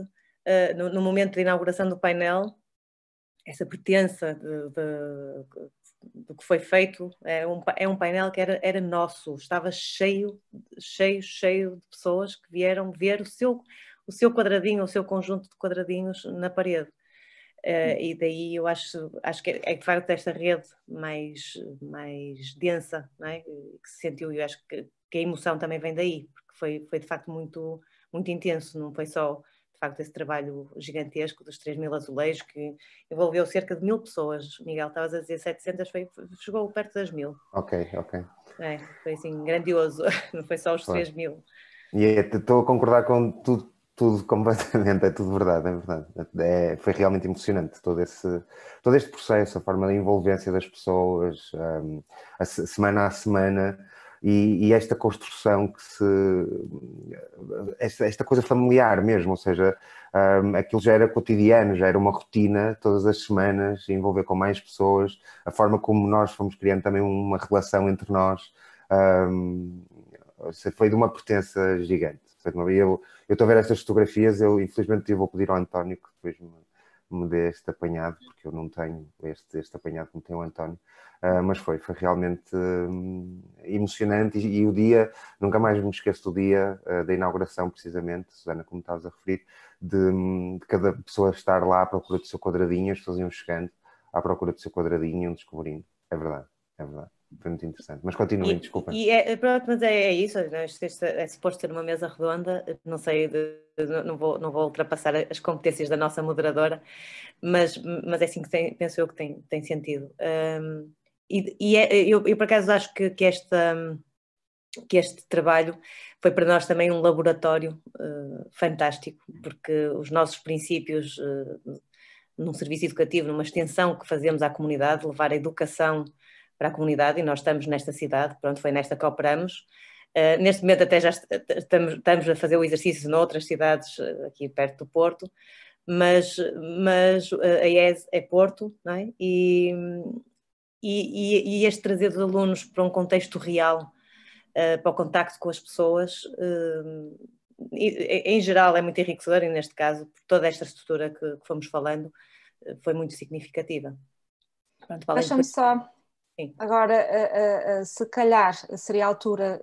no momento da inauguração do painel, essa pertença do que foi feito. É um painel que era nosso, estava cheio de pessoas que vieram ver o seu quadradinho, o seu conjunto de quadradinhos na parede. E daí eu acho que é de facto esta rede mais densa, não é? Que se sentiu, e eu acho que a emoção também vem daí, porque foi de facto muito, muito intenso, não foi só de facto esse trabalho gigantesco dos 3.000 azulejos, que envolveu cerca de 1.000 pessoas. Miguel, estavas a dizer 700, chegou perto das 1.000. Ok. Foi assim, grandioso, não foi só os 3.000. E estou a concordar com tudo completamente, é tudo verdade, é verdade. Foi realmente emocionante todo este processo, a forma da envolvência das pessoas, semana a semana, e esta construção esta coisa familiar mesmo, ou seja, aquilo já era cotidiano, já era uma rotina todas as semanas, envolver com mais pessoas, a forma como nós fomos criando também uma relação entre nós, foi de uma pertença gigante. Eu estou a ver estas fotografias, infelizmente eu vou pedir ao António que depois me me dê este apanhado, porque eu não tenho este apanhado como tem o António, mas foi realmente emocionante e o dia, nunca mais me esqueço do dia da inauguração, precisamente, Susana, como estavas a referir, de cada pessoa estar lá à procura do seu quadradinho, as pessoas iam chegando à procura do seu quadradinho, iam descobrindo. É verdade, é verdade. Foi muito interessante. Mas continuem, desculpem. Pronto, mas é isso, é suposto ter uma mesa redonda, não sei, não vou ultrapassar as competências da nossa moderadora, mas é assim que penso eu que tem sentido. Eu por acaso acho que este trabalho foi para nós também um laboratório fantástico, porque os nossos princípios num serviço educativo, numa extensão que fazemos à comunidade, levar a educação para a comunidade, e nós estamos nesta cidade, pronto, foi nesta que operamos. Neste momento até já estamos a fazer o exercício noutras cidades aqui perto do Porto, mas a IES é Porto, não é? E este trazer os alunos para um contexto real, para o contacto com as pessoas, em geral é muito enriquecedor, e neste caso, por toda esta estrutura que fomos falando, foi muito significativa. Deixa-me só, sim. Agora, se calhar seria a altura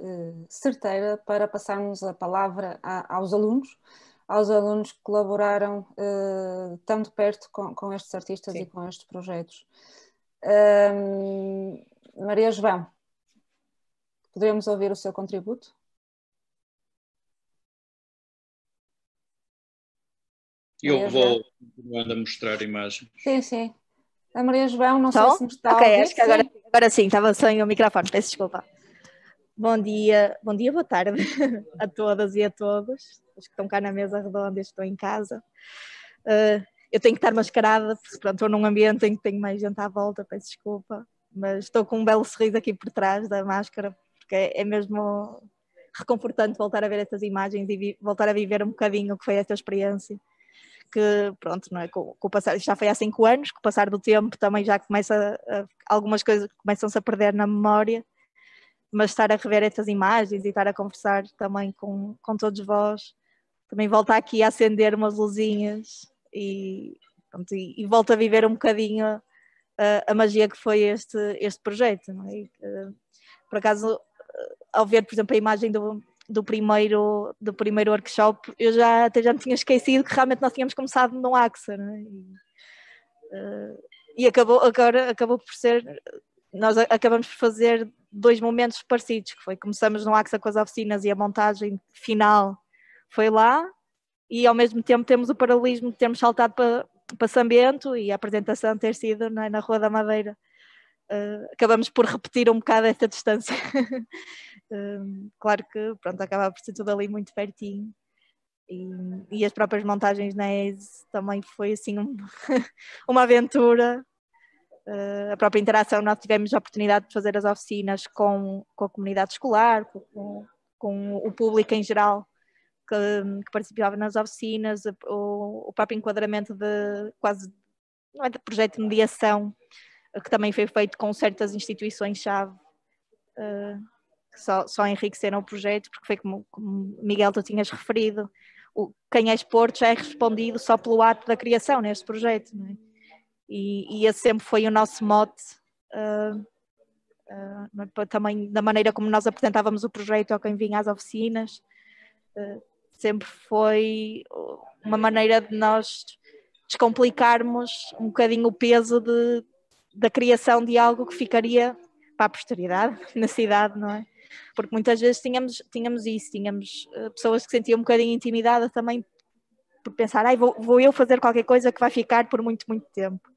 certeira para passarmos a palavra aos alunos que colaboraram tão de perto com estes artistas, sim, e com estes projetos. Maria João, poderíamos ouvir o seu contributo? Eu vou continuando a mostrar imagens. Sim, sim. A Maria João, não sei se me está a ouvir. Acho que agora sim, estava sem o microfone, peço desculpa. Bom dia, boa tarde a todas e a todos, os que estão cá na mesa redonda e estou em casa. Eu tenho que estar mascarada, porque pronto, estou num ambiente em que tenho mais gente à volta, peço desculpa, mas estou com um belo sorriso aqui por trás da máscara, porque é mesmo reconfortante voltar a ver estas imagens e voltar a viver um bocadinho o que foi esta experiência. Que pronto, não é? Com o passar, já foi há 5 anos, com o passar do tempo também já começa algumas coisas começam-se a perder na memória, mas estar a rever estas imagens e estar a conversar também com todos vós, também volta aqui a acender umas luzinhas e volta a viver um bocadinho a magia que foi este projeto, não é? Por acaso, ao ver, por exemplo, a imagem do primeiro workshop, eu até já me tinha esquecido que realmente nós tínhamos começado no AXA, não é? E acabou por ser, nós acabamos por fazer 2 momentos parecidos, que foi, começamos no AXA com as oficinas e a montagem final foi lá, e ao mesmo tempo temos o paralelismo de termos saltado para São Bento e a apresentação ter sido, não é, na Rua da Madeira. Acabamos por repetir um bocado esta distância. Claro que pronto, acaba por ser tudo ali muito pertinho, e as próprias montagens na ES também foi assim uma aventura. A própria interação, nós tivemos a oportunidade de fazer as oficinas com a comunidade escolar, com o público em geral que participava nas oficinas, o próprio enquadramento de quase, não é, de projeto de mediação, que também foi feito com certas instituições-chave, que só enriqueceram o projeto, porque foi como Miguel, tu tinhas referido, quem é Porto já é respondido só pelo ato da criação neste projeto, não é? E esse sempre foi o nosso mote, também da maneira como nós apresentávamos o projeto a quem vinha às oficinas, sempre foi uma maneira de nós descomplicarmos um bocadinho o peso da criação de algo que ficaria para a posteridade na cidade, não é? Porque muitas vezes tínhamos isso, tínhamos pessoas que se sentiam um bocadinho intimidadas também por pensar, vou eu fazer qualquer coisa que vai ficar por muito, muito tempo.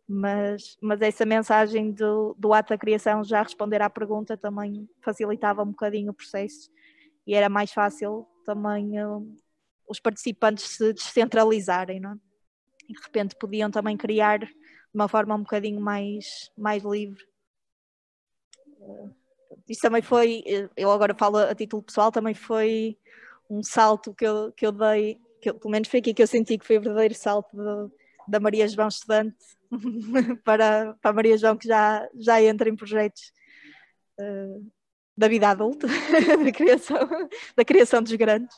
Mas essa mensagem do ato da criação, já responder à pergunta, também facilitava um bocadinho o processo e era mais fácil também os participantes se descentralizarem, não é? E de repente podiam também criar de uma forma um bocadinho mais livre. Isso também foi, eu agora falo a título pessoal, também foi um salto que eu dei, pelo menos foi aqui que eu senti que foi o verdadeiro salto da Maria João estudante para a Maria João que já entra em projetos da vida adulta, da criação dos grandes.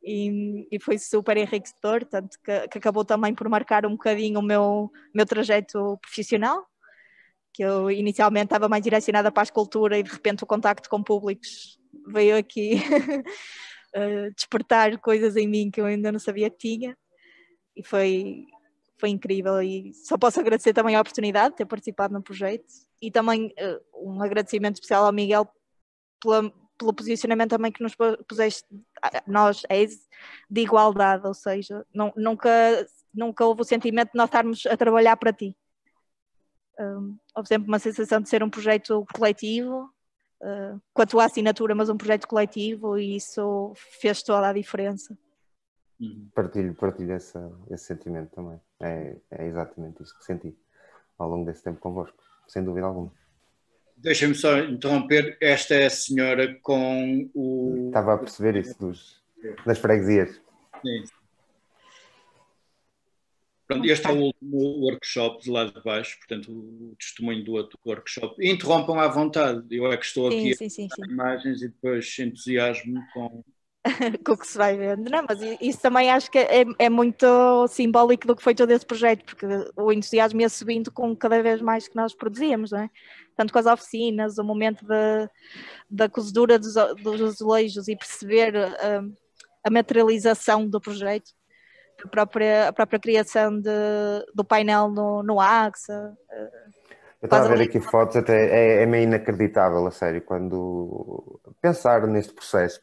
e foi super enriquecedor, tanto que acabou também por marcar um bocadinho o meu trajeto profissional, que eu inicialmente estava mais direcionada para a escultura e de repente o contacto com públicos veio aqui despertar coisas em mim que eu ainda não sabia que tinha, e foi incrível, e só posso agradecer também a oportunidade de ter participado no projeto, e também um agradecimento especial ao Miguel pelo posicionamento também que nos puseste, nós, de igualdade, ou seja, nunca houve o sentimento de nós estarmos a trabalhar para ti. Houve sempre uma sensação de ser um projeto coletivo, com a tua assinatura, mas um projeto coletivo, e isso fez toda a diferença. Partilho esse sentimento também. É exatamente isso que senti ao longo desse tempo convosco, sem dúvida alguma. Deixa-me só interromper, esta é a senhora com o... Estava a perceber isso das freguesias. Sim. Pronto, este é o último workshop de lá de baixo, portanto o testemunho do outro workshop. Interrompam à vontade, eu é que estou aqui sim. a imagens e depois entusiasmo com... com o que se vai vendo. Não, mas isso também acho que é muito simbólico do que foi todo esse projeto, porque o entusiasmo ia subindo com cada vez mais que nós produzíamos, não é? Tanto com as oficinas, o momento da cozedura dos azulejos e perceber a materialização do projeto, a própria criação do painel no AXA. Eu estava a ver aqui fotos, até é meio inacreditável, a sério, quando pensar neste processo,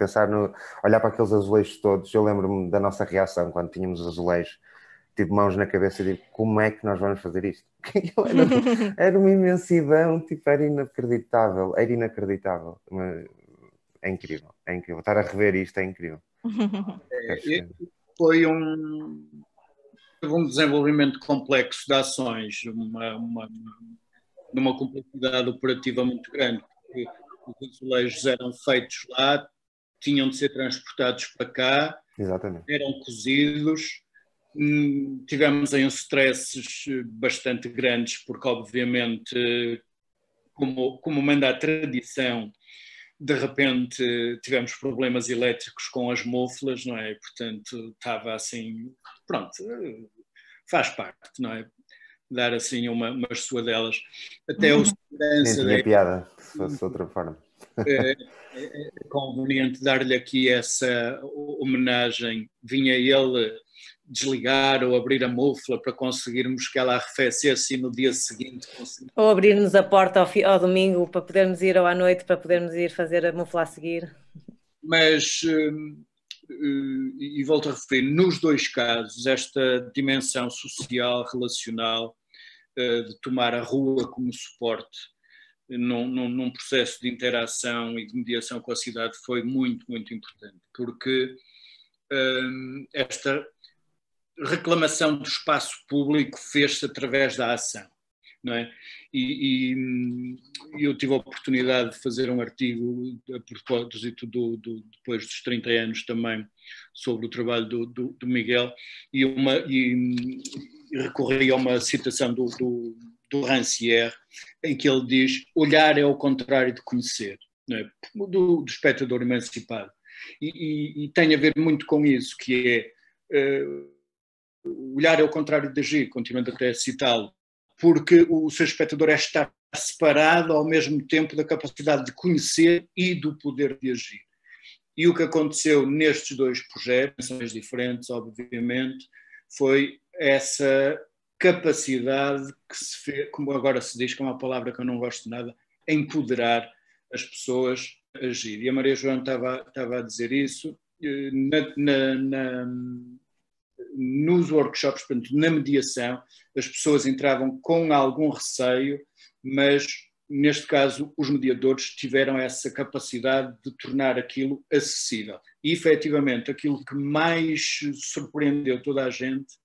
olhar para aqueles azulejos todos. Eu lembro-me da nossa reação quando tínhamos os azulejos, tive mãos na cabeça e digo, como é que nós vamos fazer isto? Era uma imensidão, tipo, era inacreditável. Mas é incrível. Estar a rever isto é incrível. Foi um desenvolvimento complexo de ações, numa complexidade operativa muito grande, porque os azulejos eram feitos lá, tinham de ser transportados para cá. Exatamente. Eram cozidos, tivemos aí uns stresses bastante grandes, porque obviamente, como manda a tradição, de repente tivemos problemas elétricos com as moflas, não é? Portanto, estava assim, pronto, faz parte, não é? Dar assim umas suadelas. Até o segurança... Nem tinha piada, se fosse outra forma. É conveniente dar-lhe aqui essa homenagem. Vinha ele desligar ou abrir a mofla para conseguirmos que ela arrefecesse e no dia seguinte... Ou abrir-nos a porta ao domingo para podermos ir, ou à noite para podermos ir fazer a mofla a seguir. Mas, e volto a referir, nos dois casos, esta dimensão social, relacional, de tomar a rua como suporte num processo de interação e de mediação com a cidade foi muito, muito importante, porque esta reclamação do espaço público fez-se através da ação, não é? E eu tive a oportunidade de fazer um artigo a propósito depois dos 30 anos também sobre o trabalho do Miguel e recorri a uma citação do Rancière, em que ele diz: olhar é o contrário de conhecer, não é? do espectador emancipado. E tem a ver muito com isso, que é olhar é o contrário de agir, continuando até a citá-lo, porque o seu espectador é estar separado ao mesmo tempo da capacidade de conhecer e do poder de agir. E o que aconteceu nestes dois projetos, diferentes, obviamente, foi essa capacidade que se fez, como agora se diz, que é uma palavra que eu não gosto de nada, empoderar as pessoas a agir. E a Maria João estava a dizer isso nos workshops, portanto, na mediação, as pessoas entravam com algum receio, mas neste caso os mediadores tiveram essa capacidade de tornar aquilo acessível. E efetivamente aquilo que mais surpreendeu toda a gente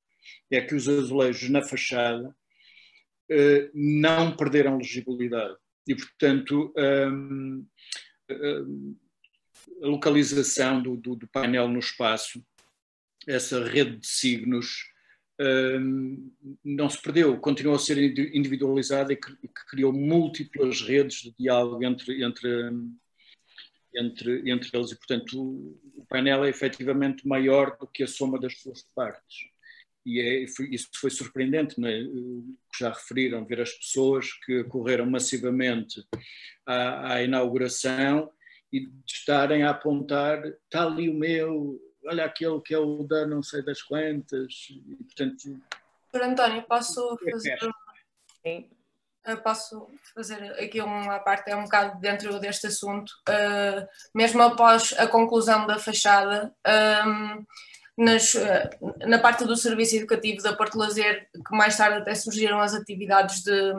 é que os azulejos na fachada não perderam legibilidade. E, portanto, a localização do painel no espaço, essa rede de signos, não se perdeu, continuou a ser individualizada e que criou múltiplas redes de diálogo entre entre eles, e portanto o painel é efetivamente maior do que a soma das suas partes. E isso foi surpreendente, não é? Que já referiram, ver as pessoas que correram massivamente à inauguração e de estarem a apontar, está ali o meu, olha aquele que é o da não sei das quantas, e portanto... Sr. António, posso Sim. fazer aqui uma parte, é um bocado dentro deste assunto, mesmo após a conclusão da fachada, na parte do serviço educativo da Porto Lazer, que mais tarde até surgiram as atividades de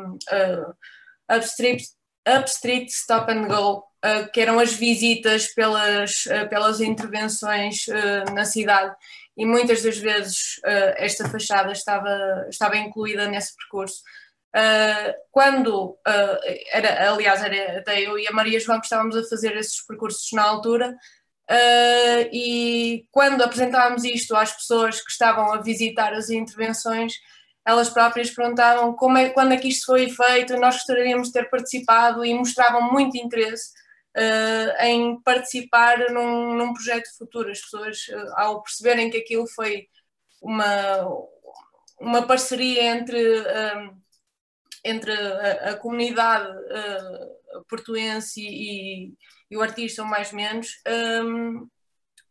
Upstreet Stop and Go, que eram as visitas pelas intervenções na cidade, e muitas das vezes esta fachada estava incluída nesse percurso. Quando aliás, era até eu e a Maria João que estávamos a fazer esses percursos na altura, e quando apresentávamos isto às pessoas que estavam a visitar as intervenções, elas próprias perguntavam quando é que isto foi feito, nós gostaríamos de ter participado, e mostravam muito interesse em participar num projeto futuro. As pessoas, ao perceberem que aquilo foi uma parceria entre a comunidade portuense e o artista, ou mais ou menos,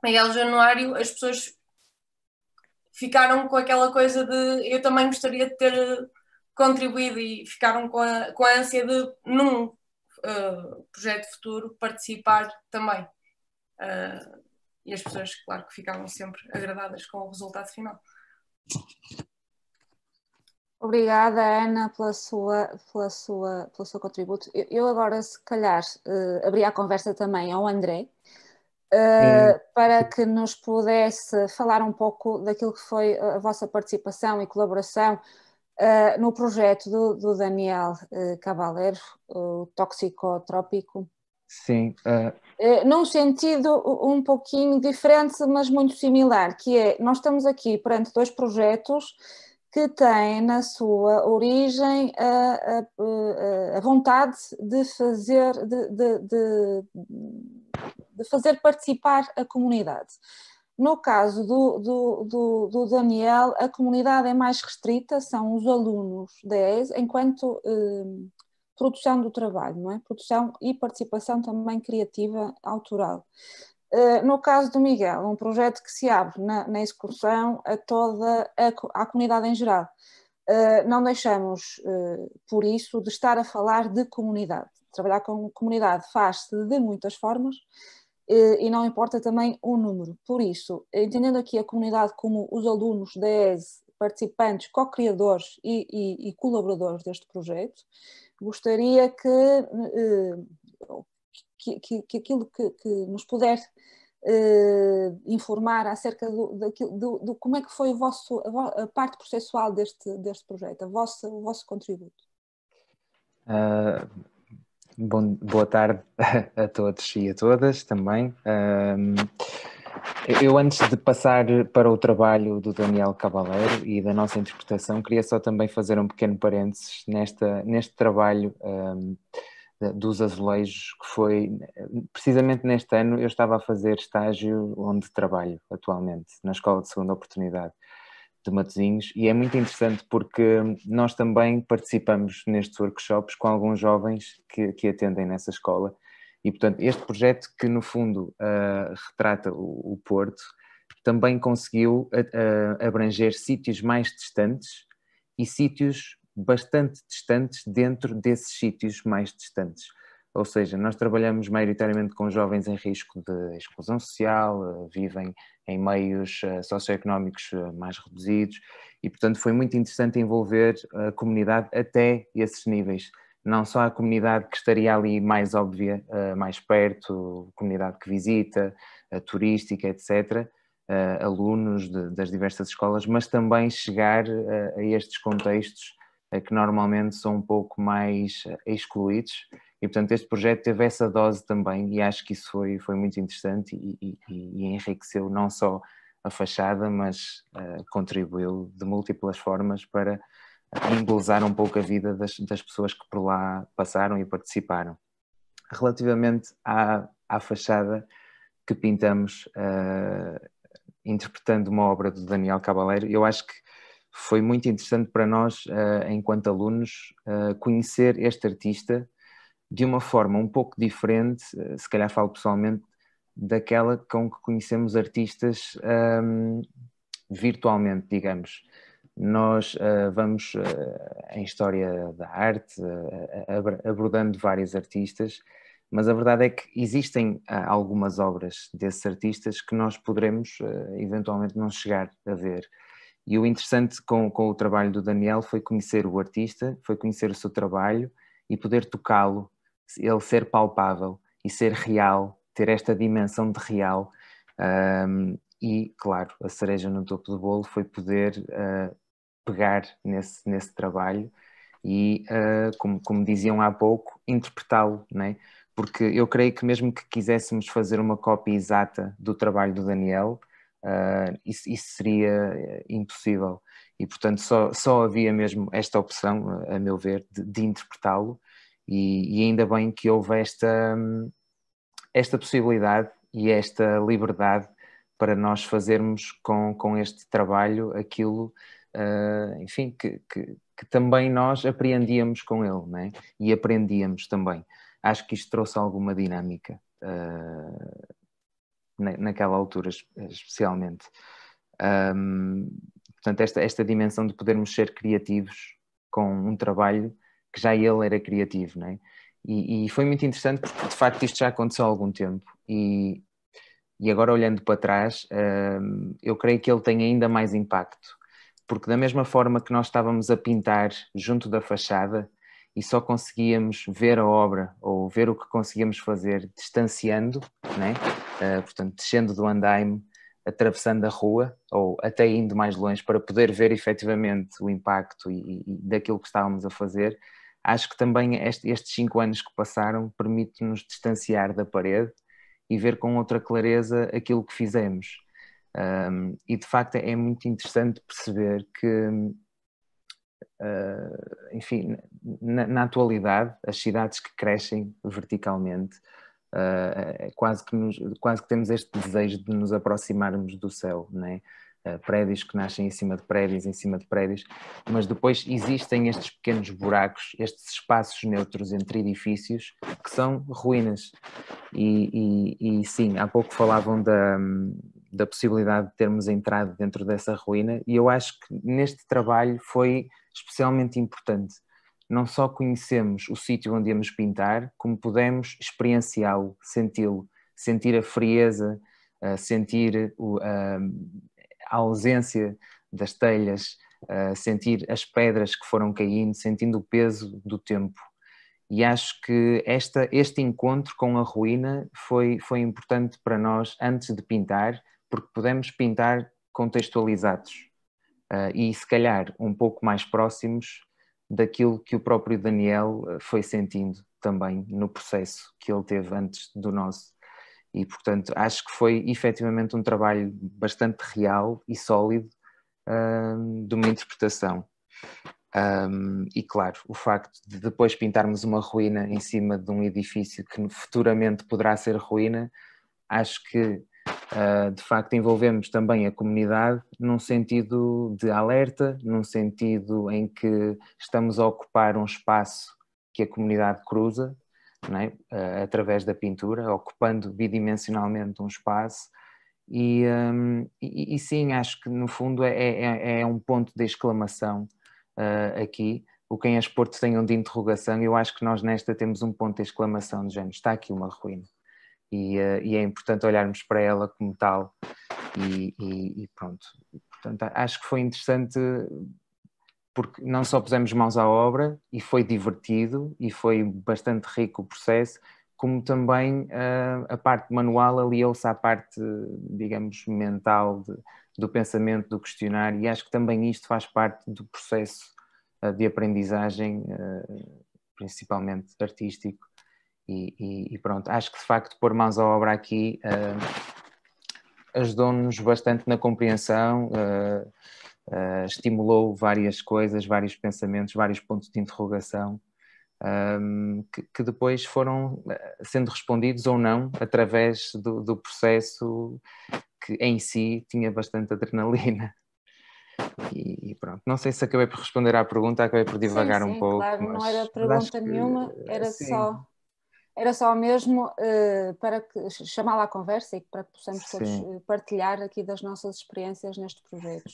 Miguel Januário, as pessoas ficaram com aquela coisa de eu também gostaria de ter contribuído, e ficaram com a ânsia de, num projeto futuro, participar também. E as pessoas, claro, que ficavam sempre agradadas com o resultado final. Obrigada, Ana, pelo seu contributo. Eu agora, se calhar, abria a conversa também ao André, para que nos pudesse falar um pouco daquilo que foi a vossa participação e colaboração no projeto do Daniel Cabaleiro, o Toxicotrópico. Sim. Num sentido um pouquinho diferente, mas muito similar, que é, nós estamos aqui perante dois projetos que têm na sua origem a vontade de fazer participar a comunidade. No caso do Daniel, a comunidade é mais restrita, são os alunos da ES, enquanto produção do trabalho, não é? Produção e participação também criativa, autoral. No caso do Miguel, um projeto que se abre na execução a toda a comunidade em geral. Não deixamos, por isso, de estar a falar de comunidade. Trabalhar com comunidade faz-se de muitas formas e não importa também o número. Por isso, entendendo aqui a comunidade como os alunos da ES, participantes, co-criadores e colaboradores deste projeto, gostaria que aquilo que nos puder informar acerca do como é que foi a parte processual deste projeto, o vosso contributo. Boa tarde a todos e a todas também. Eu, antes de passar para o trabalho do Daniel Cabaleiro e da nossa interpretação, queria só também fazer um pequeno parênteses neste trabalho dos azulejos, que foi, precisamente neste ano, eu estava a fazer estágio onde trabalho atualmente, na Escola de Segunda Oportunidade de Matosinhos, e é muito interessante porque nós também participamos nestes workshops com alguns jovens que atendem nessa escola, e portanto este projeto, que no fundo retrata o Porto, também conseguiu abranger sítios mais distantes e sítios bastante distantes dentro desses sítios mais distantes. Ou seja, nós trabalhamos maioritariamente com jovens em risco de exclusão social, vivem em meios socioeconómicos mais reduzidos, e portanto foi muito interessante envolver a comunidade até esses níveis. Não só a comunidade que estaria ali mais óbvia, mais perto, comunidade que visita, turística, etc., alunos das diversas escolas, mas também chegar a estes contextos que normalmente são um pouco mais excluídos, e portanto este projeto teve essa dose também, e acho que isso foi muito interessante e enriqueceu não só a fachada, mas contribuiu de múltiplas formas para embelezar um pouco a vida das pessoas que por lá passaram e participaram. relativamente à fachada que pintamos, interpretando uma obra do Daniel Cabaleiro, eu acho que foi muito interessante para nós, enquanto alunos, conhecer este artista de uma forma um pouco diferente, se calhar falo pessoalmente, daquela com que conhecemos artistas virtualmente, digamos. Nós vamos em história da arte, abordando vários artistas, mas a verdade é que existem algumas obras desses artistas que nós poderemos eventualmente não chegar a ver. E o interessante com o trabalho do Daniel foi conhecer o artista, foi conhecer o seu trabalho e poder tocá-lo, ele ser palpável e ser real, ter esta dimensão de real. E, claro, a cereja no topo do bolo foi poder pegar nesse trabalho e, como diziam há pouco, interpretá-lo, não é? Porque eu creio que mesmo que quiséssemos fazer uma cópia exata do trabalho do Daniel, isso seria impossível. E, portanto, só havia mesmo esta opção, a meu ver, de interpretá-lo, e ainda bem que houve esta possibilidade e esta liberdade para nós fazermos com este trabalho aquilo, enfim, que também nós apreendíamos com ele, não é? E aprendíamos também. Acho que isto trouxe alguma dinâmica naquela altura, especialmente. Portanto, esta dimensão de podermos ser criativos com um trabalho que já ele era criativo, não é? E foi muito interessante porque, de facto, isto já aconteceu há algum tempo e agora, olhando para trás, eu creio que ele tem ainda mais impacto, porque da mesma forma que nós estávamos a pintar junto da fachada e só conseguíamos ver a obra ou ver o que conseguíamos fazer distanciando, né? Portanto, descendo do andaime, atravessando a rua ou até indo mais longe para poder ver efetivamente o impacto e daquilo que estávamos a fazer, acho que também estes 5 anos que passaram permite-nos distanciar da parede e ver com outra clareza aquilo que fizemos. E de facto é muito interessante perceber que, enfim, na atualidade, as cidades que crescem verticalmente, quase que temos este desejo de nos aproximarmos do céu, não é? Prédios que nascem em cima de prédios, mas depois existem estes pequenos buracos, estes espaços neutros entre edifícios que são ruínas. E sim, há pouco falavam da possibilidade de termos entrado dentro dessa ruína, e eu acho que neste trabalho foi especialmente importante. Não só conhecemos o sítio onde íamos pintar, como pudemos experienciá-lo, senti-lo, sentir a frieza, sentir a ausência das telhas, sentir as pedras que foram caindo, sentindo o peso do tempo. E acho que este encontro com a ruína foi importante para nós antes de pintar, porque pudemos pintar contextualizados e se calhar um pouco mais próximos daquilo que o próprio Daniel foi sentindo também no processo que ele teve antes do nosso. E, portanto, acho que foi efetivamente um trabalho bastante real e sólido de uma interpretação. E, claro, o facto de depois pintarmos uma ruína em cima de um edifício que futuramente poderá ser ruína, acho que, de facto, envolvemos também a comunidade num sentido de alerta, num sentido em que estamos a ocupar um espaço que a comunidade cruza, não é? Através da pintura, ocupando bidimensionalmente um espaço e sim, acho que no fundo é um ponto de exclamação aqui. O que em Asporto tenham de interrogação, eu acho que nós nesta temos um ponto de exclamação de género, está aqui uma ruína e é importante olharmos para ela como tal e pronto. Portanto, acho que foi interessante porque não só pusemos mãos à obra e foi divertido e foi bastante rico o processo, como também a parte manual aliou-se à parte, digamos, mental do pensamento, do questionário, e acho que também isto faz parte do processo de aprendizagem, principalmente artístico, e pronto, acho que de facto pôr mãos à obra aqui ajudou-nos bastante na compreensão, estimulou várias coisas, vários pensamentos, vários pontos de interrogação, que depois foram sendo respondidos ou não através do processo que em si tinha bastante adrenalina. E pronto, não sei se acabei por responder à pergunta, acabei por divagar sim, um pouco. Claro, mas, não era mas pergunta nenhuma, era só mesmo para chamá-la à conversa e para que possamos todos partilhar aqui das nossas experiências neste projeto.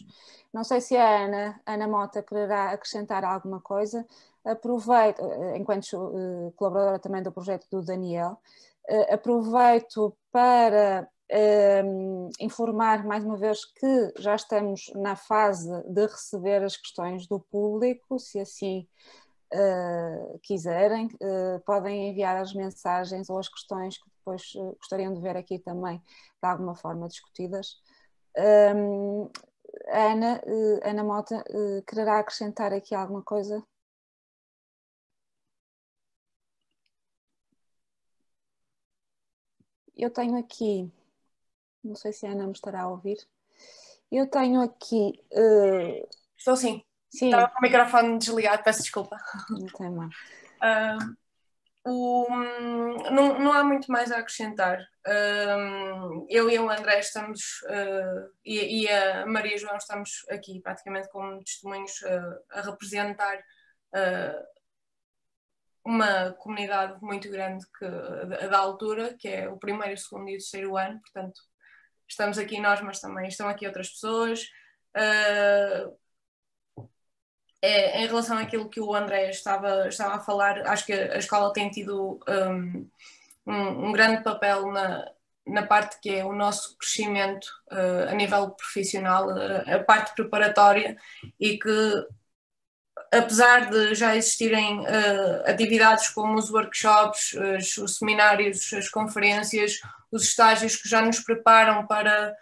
Não sei se a Ana Mota quererá acrescentar alguma coisa. Aproveito, enquanto colaboradora também do projeto do Daniel, aproveito para informar mais uma vez que já estamos na fase de receber as questões do público, se assim quiserem, podem enviar as mensagens ou as questões que depois gostariam de ver aqui também de alguma forma discutidas. Ana Mota, quererá acrescentar aqui alguma coisa? Eu tenho aqui, não sei se a Ana me estará a ouvir, eu tenho aqui... Estou sim. Sim. Estava com o microfone desligado, peço desculpa. Não tem mal. Não há muito mais a acrescentar. Eu e o André estamos, e a Maria João estamos aqui praticamente como testemunhos a representar uma comunidade muito grande da altura, que é o primeiro, o segundo e o terceiro ano, portanto estamos aqui nós, mas também estão aqui outras pessoas. Em relação àquilo que o André estava a falar, acho que a escola tem tido um grande papel na parte que é o nosso crescimento a nível profissional, a parte preparatória, e que apesar de já existirem atividades como os workshops, os seminários, as conferências, os estágios que já nos preparam para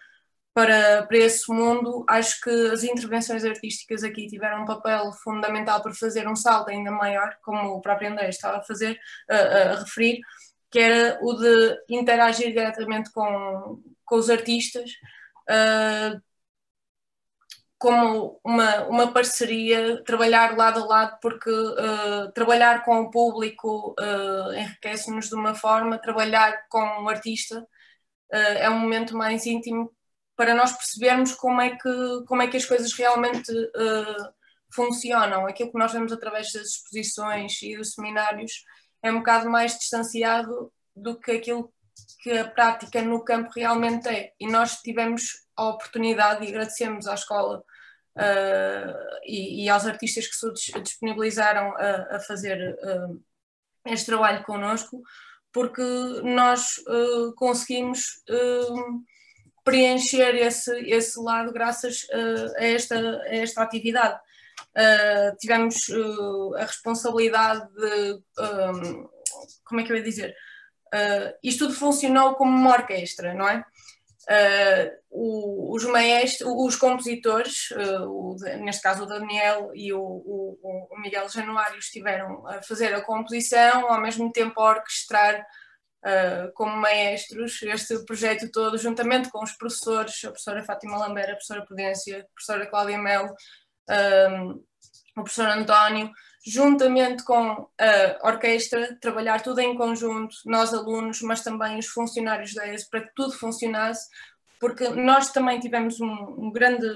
esse mundo, acho que as intervenções artísticas aqui tiveram um papel fundamental para fazer um salto ainda maior, como o próprio André estava a referir, que era o de interagir diretamente com os artistas, como uma parceria, trabalhar lado a lado, porque trabalhar com o público enriquece-nos de uma forma, trabalhar com o artista é um momento mais íntimo para nós percebermos como é que as coisas realmente funcionam. Aquilo que nós vemos através das exposições e dos seminários é um bocado mais distanciado do que aquilo que a prática no campo realmente é. E nós tivemos a oportunidade, e agradecemos à escola e aos artistas que se disponibilizaram a fazer este trabalho connosco, porque nós conseguimos preencher esse lado graças a esta atividade. Tivemos a responsabilidade de, como é que eu ia dizer, isto tudo funcionou como uma orquestra, não é? Os maestros, os compositores, neste caso o Daniel e o Miguel Januário, estiveram a fazer a composição, ao mesmo tempo a orquestrar como maestros este projeto todo, juntamente com os professores, a professora Fátima Lambert, a professora Prudência, a professora Cláudia Melo, o professor António, juntamente com a orquestra, trabalhar tudo em conjunto, nós alunos, mas também os funcionários da ESE, para que tudo funcionasse, porque nós também tivemos um grande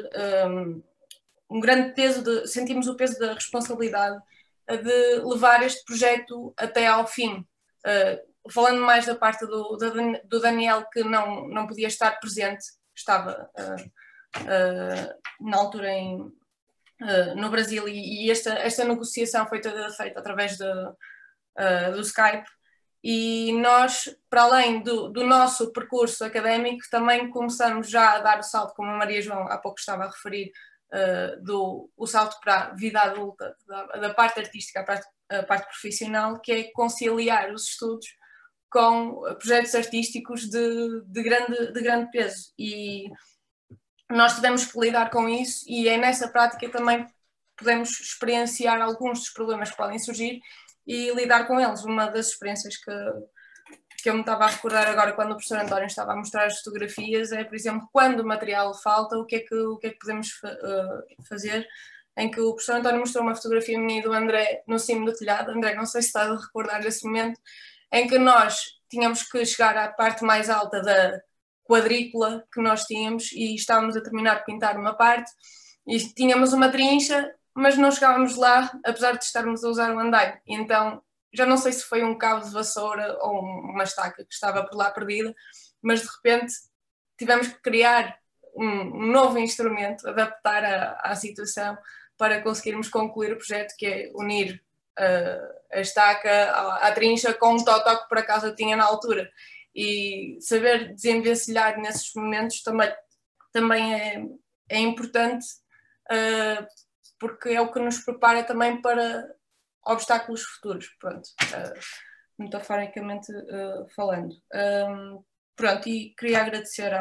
peso, sentimos o peso da responsabilidade de levar este projeto até ao fim. Falando mais da parte do Daniel, que não podia estar presente, estava na altura no Brasil, e esta negociação foi toda feita através do Skype, e nós, para além do nosso percurso académico, também começamos já a dar o salto, como a Maria João há pouco estava a referir, o salto para a vida adulta, da parte artística à parte profissional, que é conciliar os estudos com projetos artísticos de grande peso, e nós tivemos que lidar com isso, e é nessa prática também podemos experienciar alguns dos problemas que podem surgir e lidar com eles. Uma das experiências que eu me estava a recordar agora, quando o professor António estava a mostrar as fotografias, é, por exemplo, quando o material falta, o que é que podemos fazer? em que o professor António mostrou uma fotografia minha e do André no cimo do telhado. André, não sei se estás a recordar desse momento, em que nós tínhamos que chegar à parte mais alta da quadrícula que nós tínhamos e estávamos a terminar de pintar uma parte e tínhamos uma trincha, mas não chegávamos lá, apesar de estarmos a usar o andaime. E então, já não sei se foi um cabo de vassoura ou uma estaca que estava por lá perdida, mas de repente tivemos que criar um novo instrumento, adaptar à situação para conseguirmos concluir o projeto, que é unir a estaca à trincha com um totó que por acaso eu tinha na altura. E saber desenvencilhar nesses momentos também é importante, porque é o que nos prepara também para obstáculos futuros, pronto, metaforicamente falando. Pronto, e queria agradecer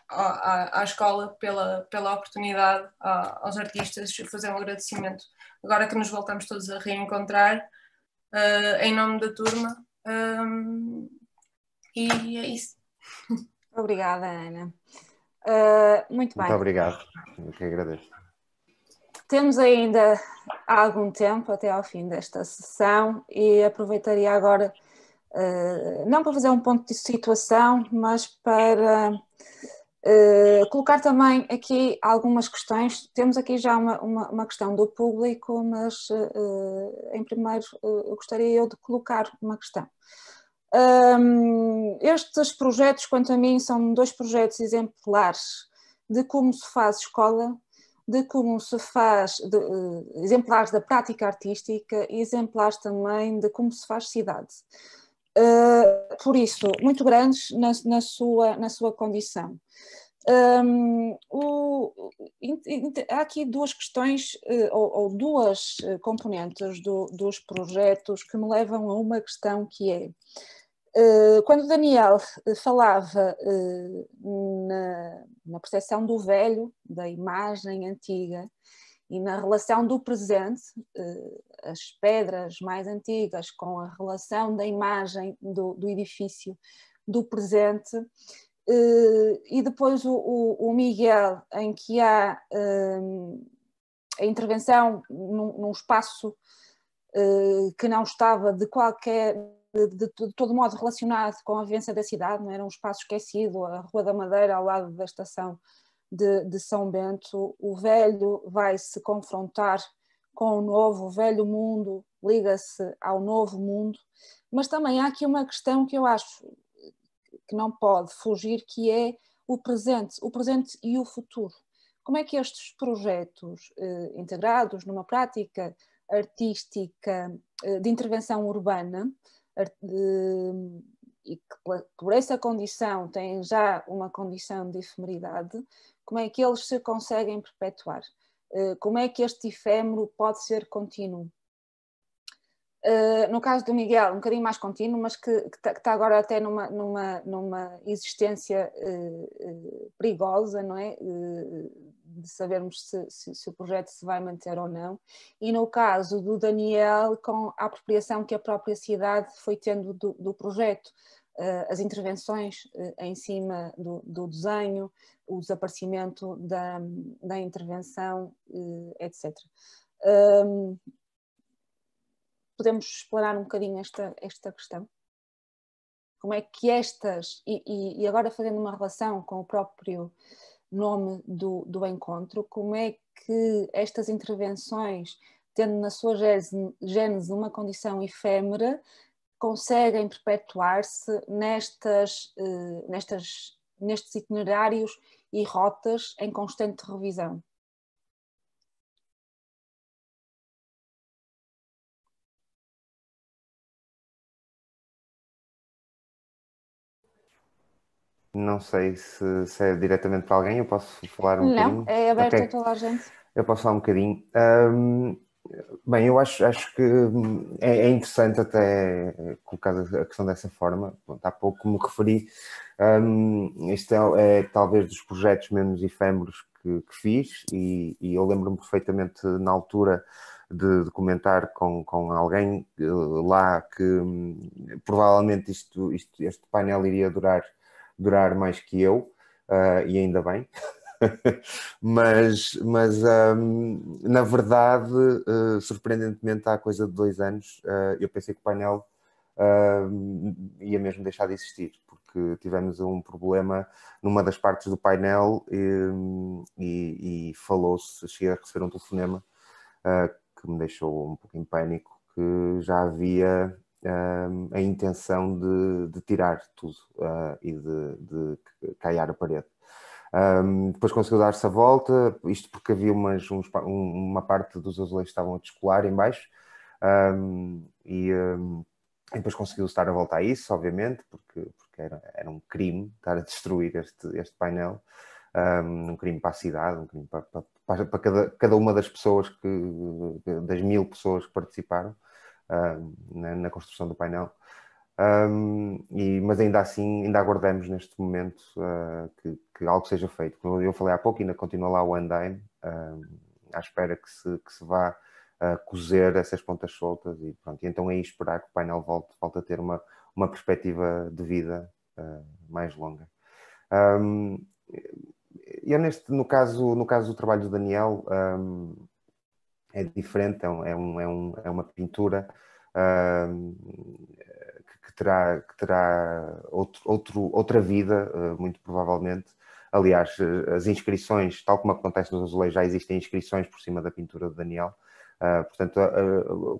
à escola pela oportunidade, aos artistas, fazer um agradecimento. Agora que nos voltamos todos a reencontrar, em nome da turma, e é isso. Obrigada, Ana. Muito bem. Muito obrigado, eu que agradeço. Temos ainda algum tempo até ao fim desta sessão e aproveitaria agora, não para fazer um ponto de situação, mas para colocar também aqui algumas questões. Temos aqui já uma questão do público, mas em primeiro eu gostaria de colocar uma questão. Estes projetos, quanto a mim, são 2 projetos exemplares de como se faz escola, de como se faz, exemplares da prática artística e exemplares também de como se faz cidade. Por isso, muito grandes na sua condição. Há aqui 2 questões ou 2 componentes dos projetos que me levam a uma questão que é: quando Daniel falava na percepção do velho, da imagem antiga, e na relação do presente, as pedras mais antigas com a relação da imagem do edifício do presente, e depois o Miguel, em que há a intervenção num espaço que não estava de todo modo relacionado com a vivência da cidade, não era um espaço esquecido, a Rua da Madeira ao lado da estação de São Bento. O velho vai se confrontar com o novo, o velho mundo liga-se ao novo mundo, mas também há aqui uma questão que eu acho que não pode fugir, que é o presente e o futuro. Como é que estes projetos integrados numa prática artística de intervenção urbana, e que por essa condição têm já uma condição de efemeridade, como é que eles se conseguem perpetuar? Como é que este efêmero pode ser contínuo? No caso do Miguel, um bocadinho mais contínuo, mas que está agora até numa existência perigosa, não é? De sabermos se o projeto se vai manter ou não. E no caso do Daniel, com a apropriação que a própria cidade foi tendo do projeto, as intervenções em cima do desenho, o desaparecimento da intervenção, etc. Podemos explorar um bocadinho esta questão? Como é que e agora fazendo uma relação com o próprio nome do encontro, como é que estas intervenções, tendo na sua gênese uma condição efêmera, conseguem perpetuar-se nestes itinerários e rotas em constante revisão? Não sei se é diretamente para alguém, eu posso falar um bocadinho? Não, é aberto a toda a gente. Eu posso falar um bocadinho. Bem, eu acho que é interessante até colocar a questão dessa forma. Há pouco me referi, isto é talvez dos projetos menos efêmeros que fiz, e eu lembro-me perfeitamente na altura de comentar com alguém lá que provavelmente este painel iria durar mais que eu, e ainda bem. mas na verdade, surpreendentemente, há coisa de 2 anos, eu pensei que o painel ia mesmo deixar de existir, porque tivemos um problema numa das partes do painel e falou-se, cheguei a receber um telefonema que me deixou um pouco em pânico, que já havia a intenção de tirar tudo e de caiar a parede. Depois conseguiu dar-se a volta, isto porque havia uma parte dos azulejos que estavam a descolar em baixo, e depois conseguiu-se dar a volta a isso, obviamente, porque era um crime estar a destruir este painel, um crime para a cidade, um crime para cada uma das pessoas, das 1000 pessoas que participaram na construção do painel. Mas ainda assim, ainda aguardamos neste momento que algo seja feito. Como eu falei há pouco, ainda continua lá o andaime, à espera que se vá cozer essas pontas soltas e pronto. E então aí esperar que o painel volte a ter uma perspectiva de vida mais longa. Eu no caso do trabalho do Daniel, é diferente, é uma pintura que terá outra vida, muito provavelmente. Aliás, as inscrições, tal como acontece nos azulejos, já existem inscrições por cima da pintura do Daniel. Portanto,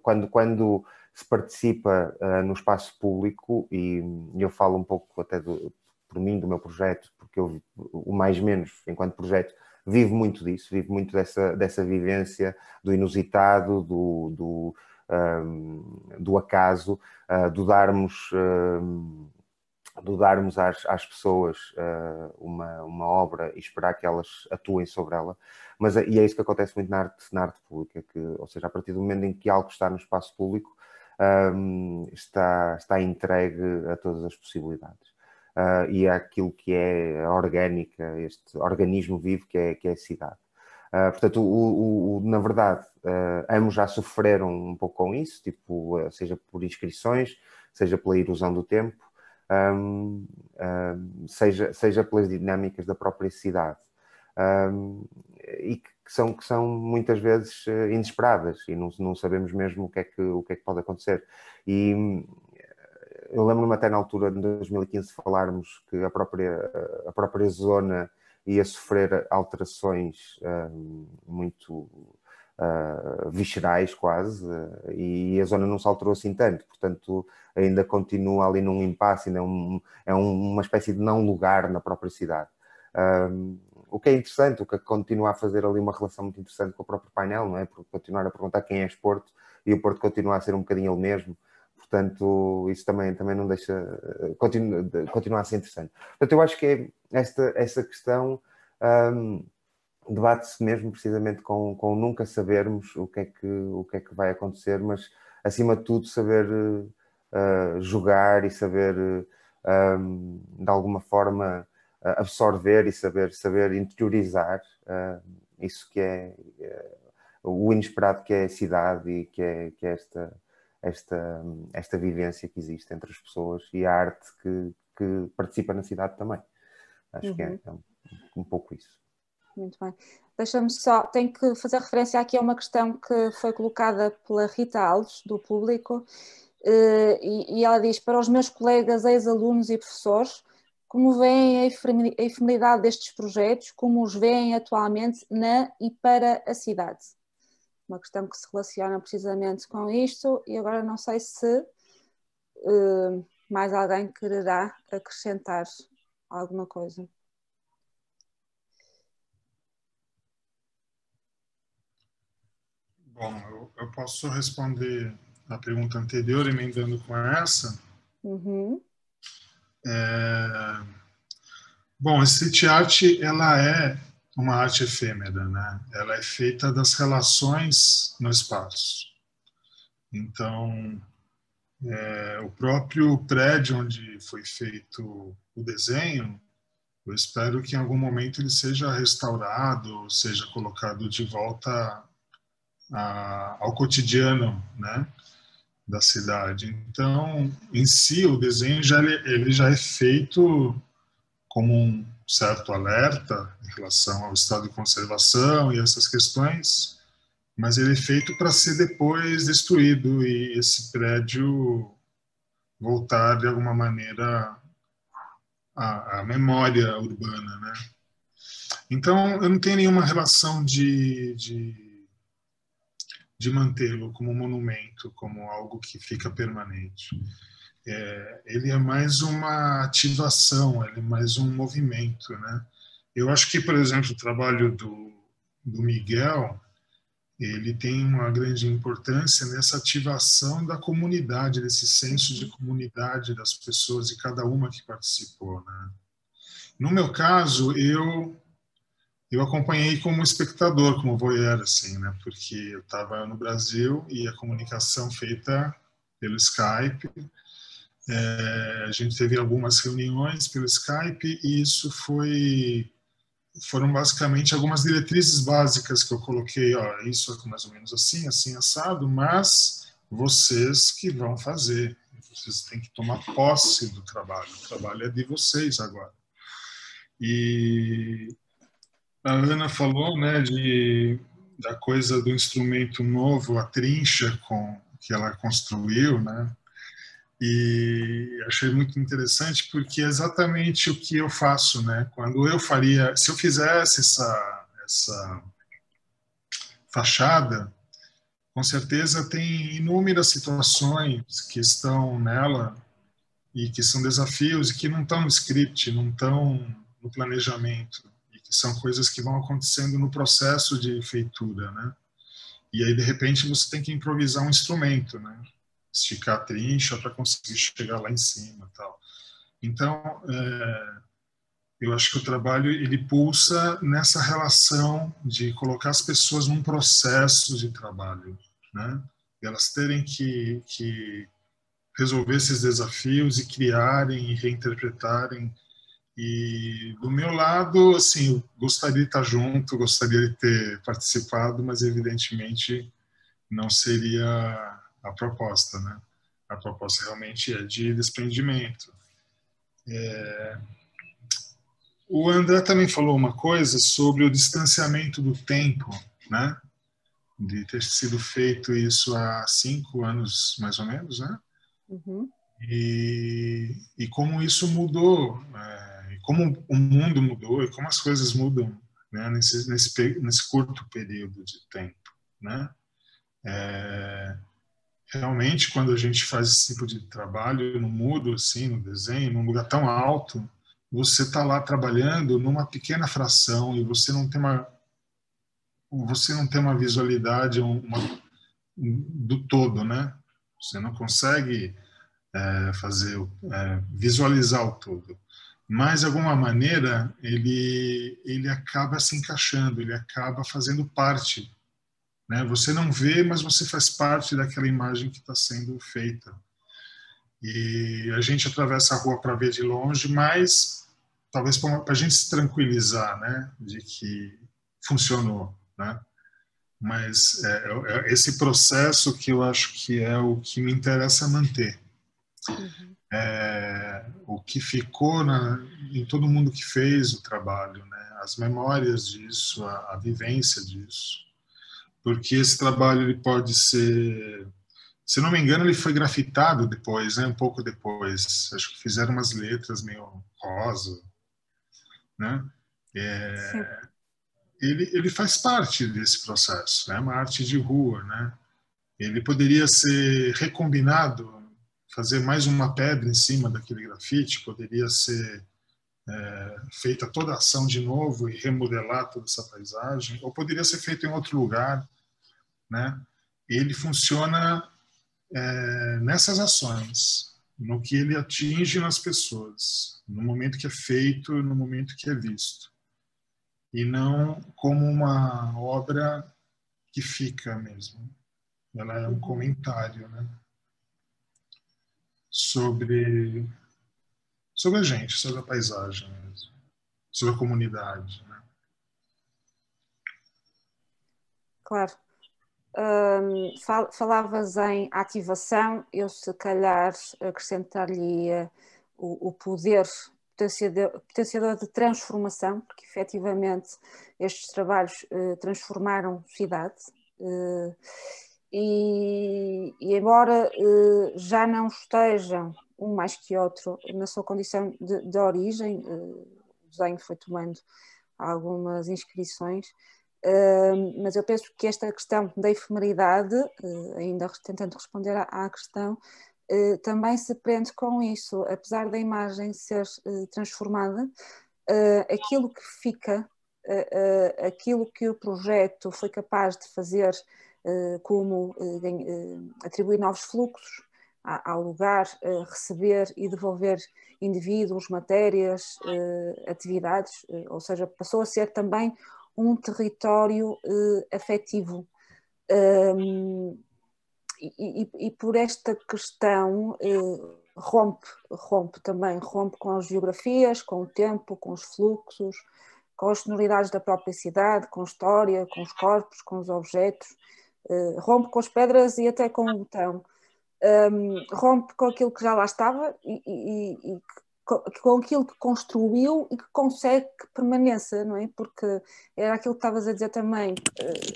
quando se participa no espaço público, e eu falo um pouco até por mim, do meu projeto, porque eu, o mais menos, enquanto projeto, vivo muito disso, vivo muito dessa vivência do inusitado, do acaso, do darmos às pessoas uma obra e esperar que elas atuem sobre ela. E é isso que acontece muito na arte pública, ou seja, a partir do momento em que algo está no espaço público, está entregue a todas as possibilidades. E àquilo que é a orgânica, este organismo vivo que é a cidade. Portanto, na verdade, ambos já sofreram um pouco com isso, tipo, seja por inscrições, seja pela erosão do tempo, seja pelas dinâmicas da própria cidade, e que são muitas vezes inesperadas e não sabemos mesmo o que é que pode acontecer. E eu lembro-me até na altura, de 2015, falarmos que a própria zona ia sofrer alterações muito viscerais quase, e a zona não se alterou assim tanto, portanto ainda continua ali num impasse, ainda é uma espécie de não lugar na própria cidade. O que é interessante, o que continua a fazer ali uma relação muito interessante com o próprio painel, não é? Porque continuar a perguntar quem é este Porto, e o Porto continua a ser um bocadinho ele mesmo. Portanto, isso também não deixa... Continua a ser interessante. Portanto, eu acho que essa questão debate-se mesmo precisamente com nunca sabermos o que é que vai acontecer, mas, acima de tudo, saber jogar e saber, de alguma forma, absorver e saber interiorizar isso que é o inesperado que é a cidade e que é esta vivência que existe entre as pessoas e a arte que participa na cidade também. Acho que é um pouco isso. Muito bem. Deixa-me só, tenho que fazer referência aqui a uma questão que foi colocada pela Rita Alves, do público, e ela diz: para os meus colegas, ex-alunos e professores, como veem a efemeridade destes projetos, como os veem atualmente na e para a cidade? Uma questão que se relaciona precisamente com isto, e agora não sei se mais alguém quererá acrescentar alguma coisa. Bom, eu posso responder a pergunta anterior, emendando com essa. Bom, a street art, ela é uma arte efêmera, né? Ela é feita das relações no espaço. Então, o próprio prédio onde foi feito o desenho, eu espero que em algum momento ele seja restaurado, seja colocado de volta ao cotidiano, né, da cidade. Então, em si, o desenho ele já é feito como um certo alerta em relação ao estado de conservação e essas questões, mas ele é feito para ser depois destruído e esse prédio voltar de alguma maneira à memória urbana, né? Então, eu não tenho nenhuma relação de mantê-lo como monumento, como algo que fica permanente. Ele é mais uma ativação, ele é mais um movimento, né? Eu acho que, por exemplo, o trabalho do Miguel, ele tem uma grande importância nessa ativação da comunidade, desse senso de comunidade das pessoas e cada uma que participou, né? No meu caso, eu acompanhei como espectador, como voyeur, assim, né? Porque eu estava no Brasil e a comunicação feita pelo Skype. A gente teve algumas reuniões pelo Skype e isso foram basicamente algumas diretrizes básicas que eu coloquei. Ó, isso é mais ou menos assim, assim, assado, mas vocês que vão fazer. Vocês têm que tomar posse do trabalho. O trabalho é de vocês agora. E a Ana falou, né, da coisa do instrumento novo, a trincha que ela construiu, né? E achei muito interessante porque é exatamente o que eu faço, né? Se eu fizesse essa fachada, com certeza tem inúmeras situações que estão nela e que são desafios e que não estão no script, não estão no planejamento, e que são coisas que vão acontecendo no processo de feitura, né? E aí, de repente, você tem que improvisar um instrumento, né? Esticar a trincha para conseguir chegar lá em cima, tal. Então, eu acho que o trabalho ele pulsa nessa relação de colocar as pessoas num processo de trabalho, né? E elas terem que resolver esses desafios e criarem e reinterpretarem. E do meu lado, assim, eu gostaria de estar junto, gostaria de ter participado, mas evidentemente não seria a proposta, né? A proposta realmente é de desprendimento. O André também falou uma coisa sobre o distanciamento do tempo, né? De ter sido feito isso há 5 anos, mais ou menos, né? Uhum. E como isso mudou, e como o mundo mudou, e como as coisas mudam, né? Nesse curto período de tempo, né? Realmente, quando a gente faz esse tipo de trabalho no mudo, assim, no desenho, num lugar tão alto, você está lá trabalhando numa pequena fração e você não tem uma visualidade do todo, né? Você não consegue visualizar o todo. Mas, de alguma maneira, ele acaba se encaixando, ele acaba fazendo parte, né? Você não vê, mas você faz parte daquela imagem que está sendo feita. E a gente atravessa a rua para ver de longe, mas talvez para a gente se tranquilizar, né, de que funcionou, né? Mas esse processo que eu acho que é o que me interessa manter. Uhum. O que ficou em todo mundo que fez o trabalho, né? As memórias disso, a vivência disso. Porque esse trabalho ele pode ser, se não me engano, ele foi grafitado depois, né? Um pouco depois. Acho que fizeram umas letras meio rosa, né? Ele faz parte desse processo, né? Uma arte de rua, né? Ele poderia ser recombinado, fazer mais uma pedra em cima daquele grafite, poderia ser feita toda a ação de novo e remodelar toda essa paisagem, ou poderia ser feito em outro lugar, né? Ele funciona nessas ações, no que ele atinge nas pessoas, no momento que é feito, no momento que é visto, e não como uma obra que fica mesmo. Ela é um comentário, né? sobre a gente, sobre a paisagem mesmo, sobre a comunidade, né? Claro. Falavas em ativação, eu se calhar acrescentar-lhe o poder potenciador de transformação, porque efetivamente estes trabalhos transformaram cidade. E embora já não estejam um mais que outro na sua condição de origem, o desenho foi tomando algumas inscrições, mas eu penso que esta questão da efemeridade, ainda tentando responder à questão, também se prende com isso. Apesar da imagem ser transformada, aquilo que fica, aquilo que o projeto foi capaz de fazer, como atribuir novos fluxos ao lugar, receber e devolver indivíduos, matérias, atividades, ou seja, passou a ser também um território afetivo. E por esta questão rompe com as geografias, com o tempo, com os fluxos, com as sonoridades da própria cidade, com a história, com os corpos, com os objetos, rompe com as pedras e até com o botão, rompe com aquilo que já lá estava e com aquilo que construiu e que consegue que permaneça, não é? Porque era aquilo que estavas a dizer também,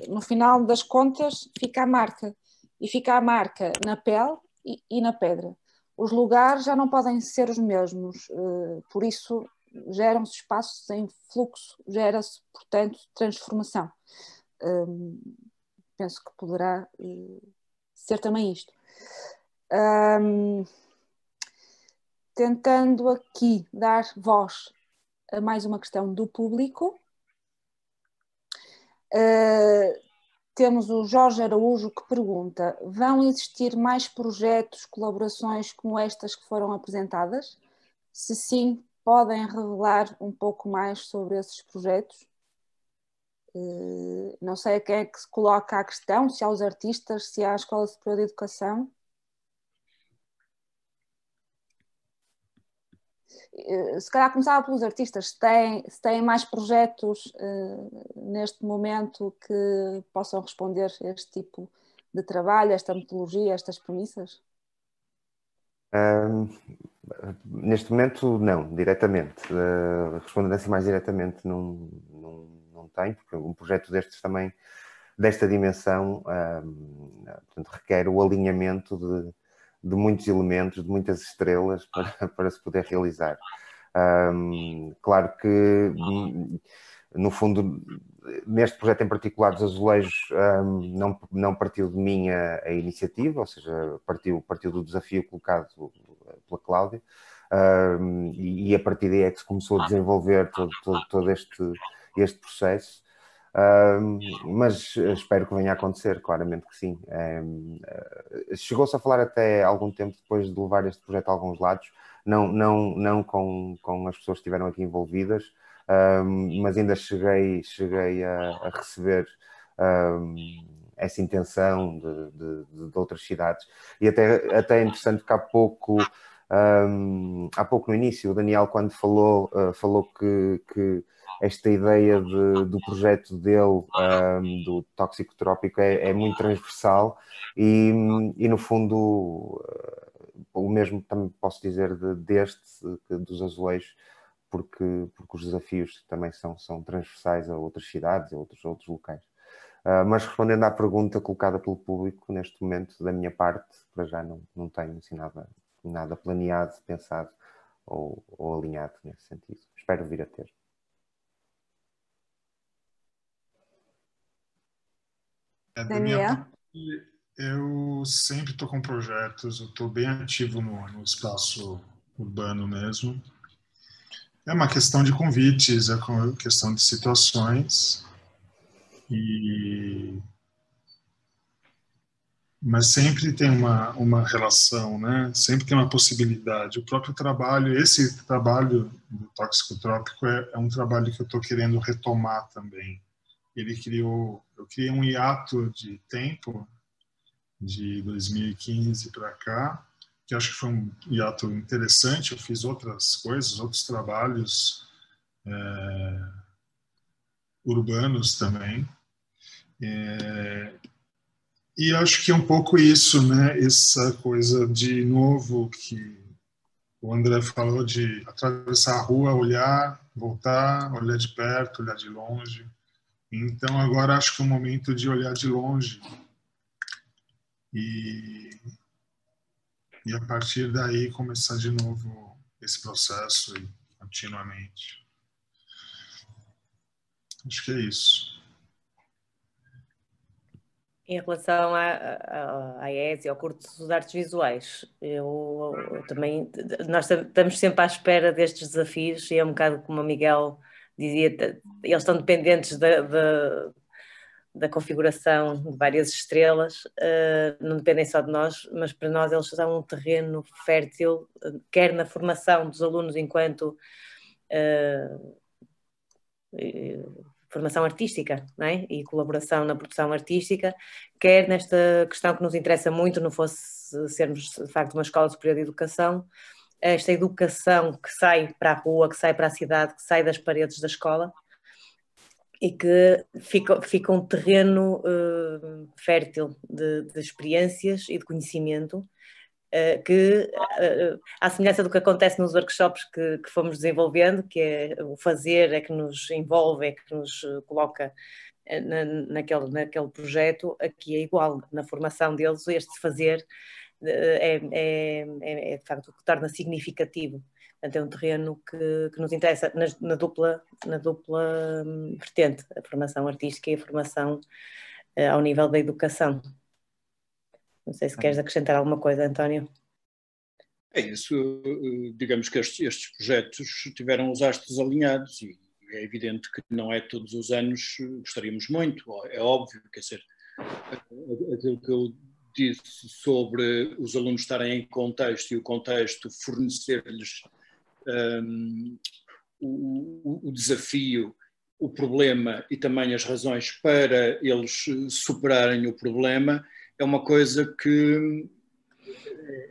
no final das contas fica a marca. E fica a marca na pele e na pedra. Os lugares já não podem ser os mesmos, por isso geram-se espaços em fluxo, gera-se, portanto, transformação. Penso que poderá ser também isto. Tentando aqui dar voz a mais uma questão do público. Temos o Jorge Araújo que pergunta: vão existir mais projetos, colaborações como estas que foram apresentadas? Se sim, podem revelar um pouco mais sobre esses projetos? Não sei a quem é que se coloca a questão, se aos artistas, se à Escola Superior de Educação. Se calhar começava pelos artistas, se têm mais projetos neste momento que possam responder a este tipo de trabalho, esta metodologia, estas premissas? Neste momento, não, diretamente. Respondendo assim mais diretamente, não tenho, porque um projeto destes também, desta dimensão, portanto, requer o alinhamento de muitos elementos, de muitas estrelas para se poder realizar. Claro que, no fundo, neste projeto em particular dos azulejos, não partiu de mim a iniciativa, ou seja, partiu do desafio colocado pela Cláudia, e a partir daí é que se começou a desenvolver todo este processo. Mas espero que venha a acontecer, claramente que sim. Chegou-se a falar até algum tempo depois de levar este projeto a alguns lados, não com as pessoas que estiveram aqui envolvidas, mas ainda cheguei a receber essa intenção de outras cidades. E até é interessante que há pouco no início o Daniel, quando falou que esta ideia do projeto dele, do Tóxico-Trópico, é muito transversal e no fundo, o mesmo também posso dizer dos azulejos, porque os desafios também são transversais a outras cidades, a outros locais. Mas respondendo à pergunta colocada pelo público, neste momento, da minha parte, para já não tenho assim, nada planeado, pensado ou alinhado nesse sentido. Espero vir a ter. Da minha parte, eu sempre estou com projetos, eu estou bem ativo no espaço urbano mesmo. É uma questão de convites, é uma questão de situações, mas sempre tem uma relação, né? Sempre tem uma possibilidade. O próprio trabalho, esse trabalho do Tóxico Trópico é um trabalho que eu estou querendo retomar também. Eu criei um hiato de tempo de 2015 para cá, que acho que foi um hiato interessante. Eu fiz outras coisas, outros trabalhos urbanos também. E acho que é um pouco isso, né? Essa coisa de novo que O André falou de atravessar a rua, olhar, voltar, olhar de perto, olhar de longe. Então, agora acho que é o momento de olhar de longe e a partir daí começar de novo esse processo e continuamente. Acho que é isso. Em relação à ES e ao curso de artes visuais, eu também, nós estamos sempre à espera destes desafios e é um bocado como o Miguel dizia, eles estão dependentes da configuração de várias estrelas, não dependem só de nós, mas para nós eles são um terreno fértil, quer na formação dos alunos enquanto formação artística, não é? E colaboração na produção artística, quer nesta questão que nos interessa muito, não fosse sermos de facto uma escola superior de educação, esta educação que sai para a rua, que sai para a cidade, que sai das paredes da escola e que fica um terreno fértil de experiências e de conhecimento, que, à semelhança do que acontece nos workshops que fomos desenvolvendo, que é o fazer é que nos envolve, é que nos coloca naquele projeto, aqui é igual, na formação deles, este fazer de facto o que torna significativo. Portanto, é um terreno que nos interessa na dupla vertente, a formação artística e a formação ao nível da educação. Não sei se queres acrescentar alguma coisa, António. É isso, digamos que estes projetos tiveram os astros alinhados e é evidente que não é todos os anos, gostaríamos muito, é óbvio, quer dizer, aquilo que eu disse sobre os alunos estarem em contexto e o contexto fornecer-lhes o desafio, o problema e também as razões para eles superarem o problema, é uma coisa que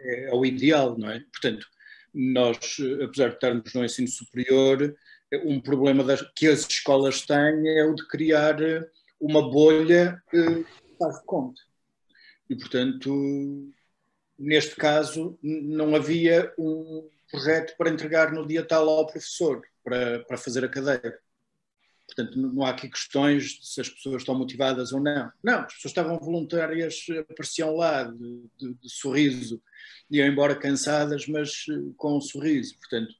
é o ideal, não é? Portanto, nós, apesar de estarmos no ensino superior, um problema que as escolas têm é o de criar uma bolha que faz de conta. E, portanto, neste caso, não havia um projeto para entregar no dia tal ao professor, para fazer a cadeira. Portanto, não há aqui questões de se as pessoas estão motivadas ou não. Não, as pessoas estavam voluntárias, apareciam lá de sorriso, iam embora cansadas, mas com um sorriso. Portanto,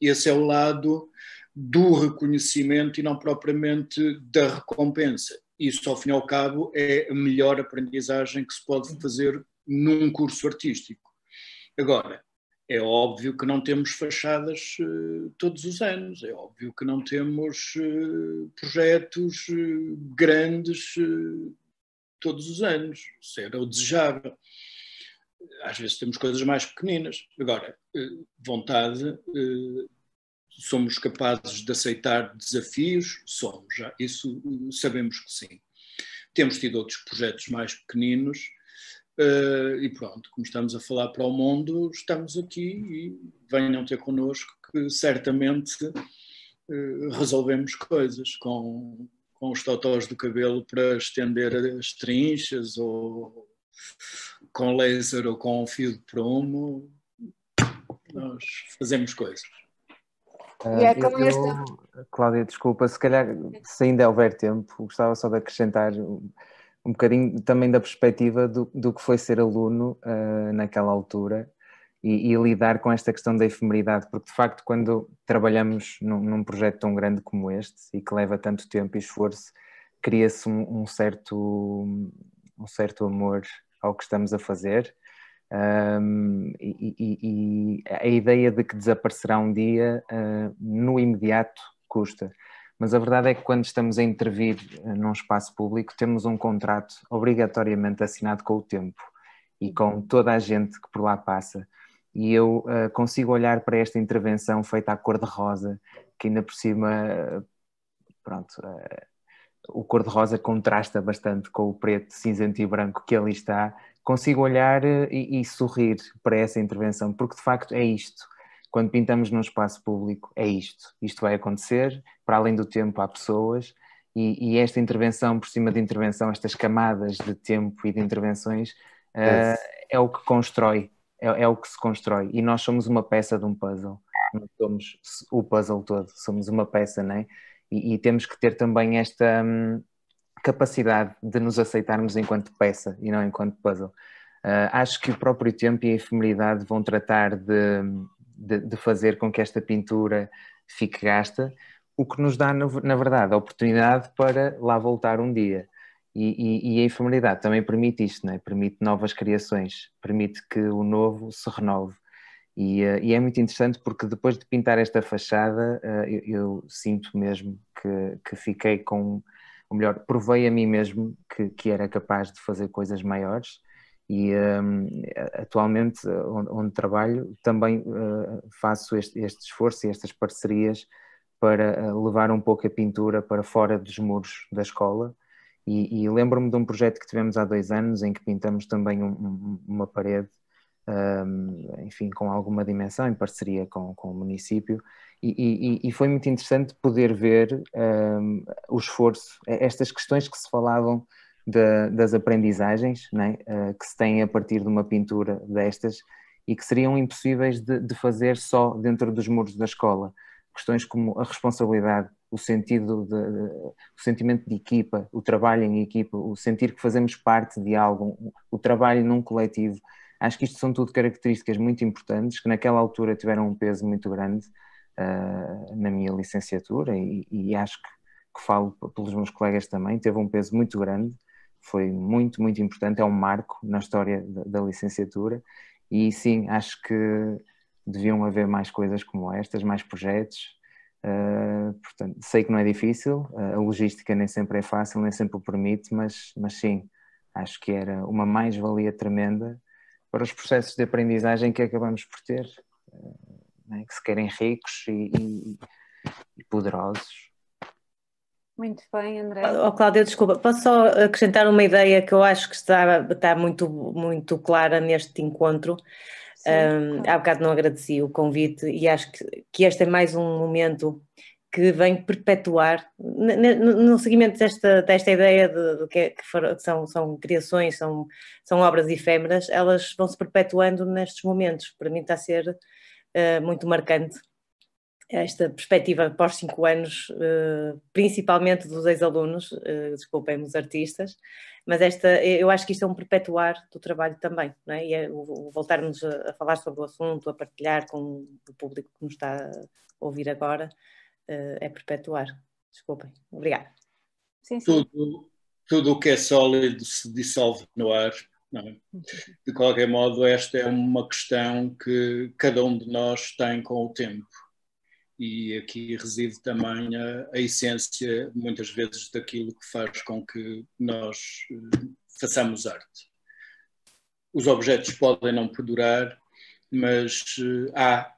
esse é o lado do reconhecimento e não propriamente da recompensa. Isso, ao fim e ao cabo, é a melhor aprendizagem que se pode fazer num curso artístico. Agora, é óbvio que não temos fachadas todos os anos, é óbvio que não temos projetos grandes todos os anos, isso era o desejável. Às vezes temos coisas mais pequeninas. Agora, vontade, somos capazes de aceitar desafios? Somos, já, isso sabemos que sim. Temos tido outros projetos mais pequeninos, e pronto, como estamos a falar para o mundo, estamos aqui e venham ter connosco que certamente resolvemos coisas com os totós do cabelo para estender as trinchas ou com laser ou com um fio de prumo, nós fazemos coisas. Cláudia, desculpa, se calhar, se ainda houver tempo, gostava só de acrescentar um bocadinho também da perspectiva do que foi ser aluno naquela altura e lidar com esta questão da efemeridade, porque de facto quando trabalhamos num projeto tão grande como este e que leva tanto tempo e esforço, cria-se um certo amor ao que estamos a fazer, e a ideia de que desaparecerá um dia no imediato custa. Mas a verdade é que quando estamos a intervir num espaço público temos um contrato obrigatoriamente assinado com o tempo e com toda a gente que por lá passa. E eu consigo olhar para esta intervenção feita à cor-de-rosa, que ainda por cima, pronto, o cor-de-rosa contrasta bastante com o preto, cinzento e branco que ali está. Consigo olhar e sorrir para essa intervenção, porque de facto é isto. Quando pintamos num espaço público, é isto. Isto vai acontecer, para além do tempo há pessoas, e esta intervenção, por cima de intervenção, estas camadas de tempo e de intervenções, é o que constrói é o que se constrói, e nós somos uma peça de um puzzle, não somos o puzzle todo, somos uma peça, não é? E temos que ter também esta capacidade de nos aceitarmos enquanto peça e não enquanto puzzle. Acho que o próprio tempo e a efemeridade vão tratar de fazer com que esta pintura fique gasta, o que nos dá, na verdade, a oportunidade para lá voltar um dia. E a efemeridade também permite isto, não é? Permite novas criações, permite que o novo se renove. E é muito interessante porque depois de pintar esta fachada, eu sinto mesmo que fiquei com, ou melhor, provei a mim mesmo que era capaz de fazer coisas maiores. E atualmente, onde trabalho, também faço este esforço e estas parcerias para levar um pouco a pintura para fora dos muros da escola. E lembro-me de um projeto que tivemos há 2 anos em que pintamos também uma parede, enfim, com alguma dimensão, em parceria com o município, e foi muito interessante poder ver o esforço, estas questões que se falavam das aprendizagens, né, que se têm a partir de uma pintura destas e que seriam impossíveis de fazer só dentro dos muros da escola. Questões como a responsabilidade, o sentido o sentimento de equipa, o trabalho em equipa, o sentir que fazemos parte de algo, o trabalho num coletivo. Acho que isto são tudo características muito importantes que naquela altura tiveram um peso muito grande na minha licenciatura e acho que falo pelos meus colegas também, teve um peso muito grande, foi muito, muito importante, é um marco na história da licenciatura e sim, acho que deviam haver mais coisas como estas, mais projetos. Portanto, sei que não é difícil, a logística nem sempre é fácil, nem sempre o permite, mas sim, acho que era uma mais-valia tremenda para os processos de aprendizagem que acabamos por ter, né, que se querem ricos e poderosos. Muito bem, André. Cláudia, desculpa, posso só acrescentar uma ideia que eu acho que está muito, muito clara neste encontro. Sim, claro. Há bocado não agradeci o convite e acho que este é mais um momento que vem perpetuar, no seguimento desta ideia de que são criações, são obras efêmeras, elas vão se perpetuando nestes momentos. Para mim está a ser muito marcante esta perspectiva pós 5 anos, principalmente dos ex-alunos, desculpem-me os artistas, mas eu acho que isto é um perpetuar do trabalho também, não é? E voltarmos a falar sobre o assunto, a partilhar com o público que nos está a ouvir agora, é perpetuar. Desculpem. Obrigada. Sim, sim. Tudo o que é sólido se dissolve no ar. Não é? De qualquer modo, esta é uma questão que cada um de nós tem com o tempo. E aqui reside também a essência, muitas vezes, daquilo que faz com que nós façamos arte. Os objetos podem não perdurar, mas há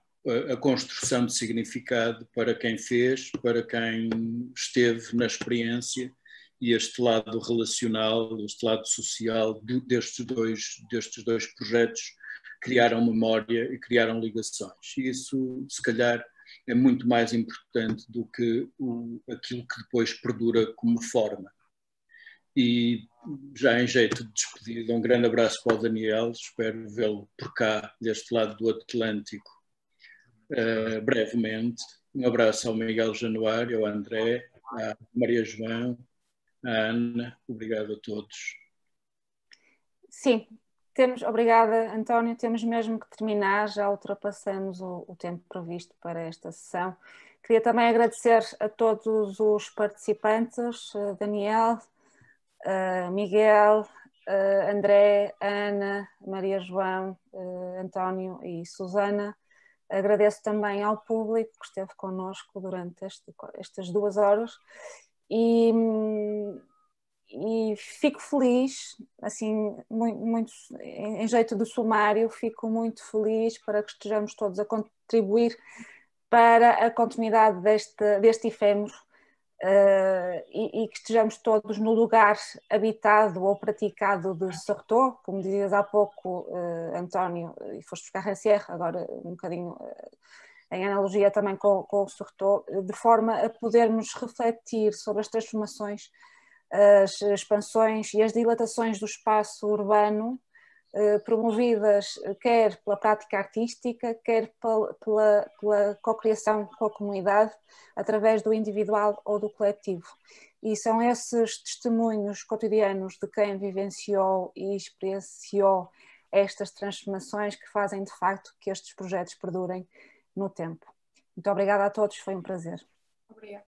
a construção de significado para quem fez, para quem esteve na experiência, e este lado relacional, este lado social destes dois projetos criaram memória e criaram ligações. E isso, se calhar, é muito mais importante do que aquilo que depois perdura como forma. E já em jeito de despedida, um grande abraço para o Daniel, espero vê-lo por cá, deste lado do Atlântico, brevemente. Um abraço ao Miguel Januário, ao André, à Maria João, à Ana, obrigado a todos. Sim. Obrigada, António, temos mesmo que terminar, já ultrapassamos o tempo previsto para esta sessão. Queria também agradecer a todos os participantes, Daniel, Miguel, André, Ana, Maria João, António e Susana. Agradeço também ao público que esteve connosco durante estas 2 horas e fico feliz, assim, muito em jeito de sumário, fico muito feliz para que estejamos todos a contribuir para a continuidade deste efêmero e que estejamos todos no lugar habitado ou praticado de Certeau, como dizias há pouco, António, e foste buscar Rancière, agora um bocadinho em analogia também com o Certeau, de forma a podermos refletir sobre as transformações, as expansões e as dilatações do espaço urbano promovidas quer pela prática artística, quer pela cocriação com a comunidade, através do individual ou do coletivo. E são esses testemunhos cotidianos de quem vivenciou e experienciou estas transformações que fazem de facto que estes projetos perdurem no tempo. Muito obrigada a todos, foi um prazer. Obrigada.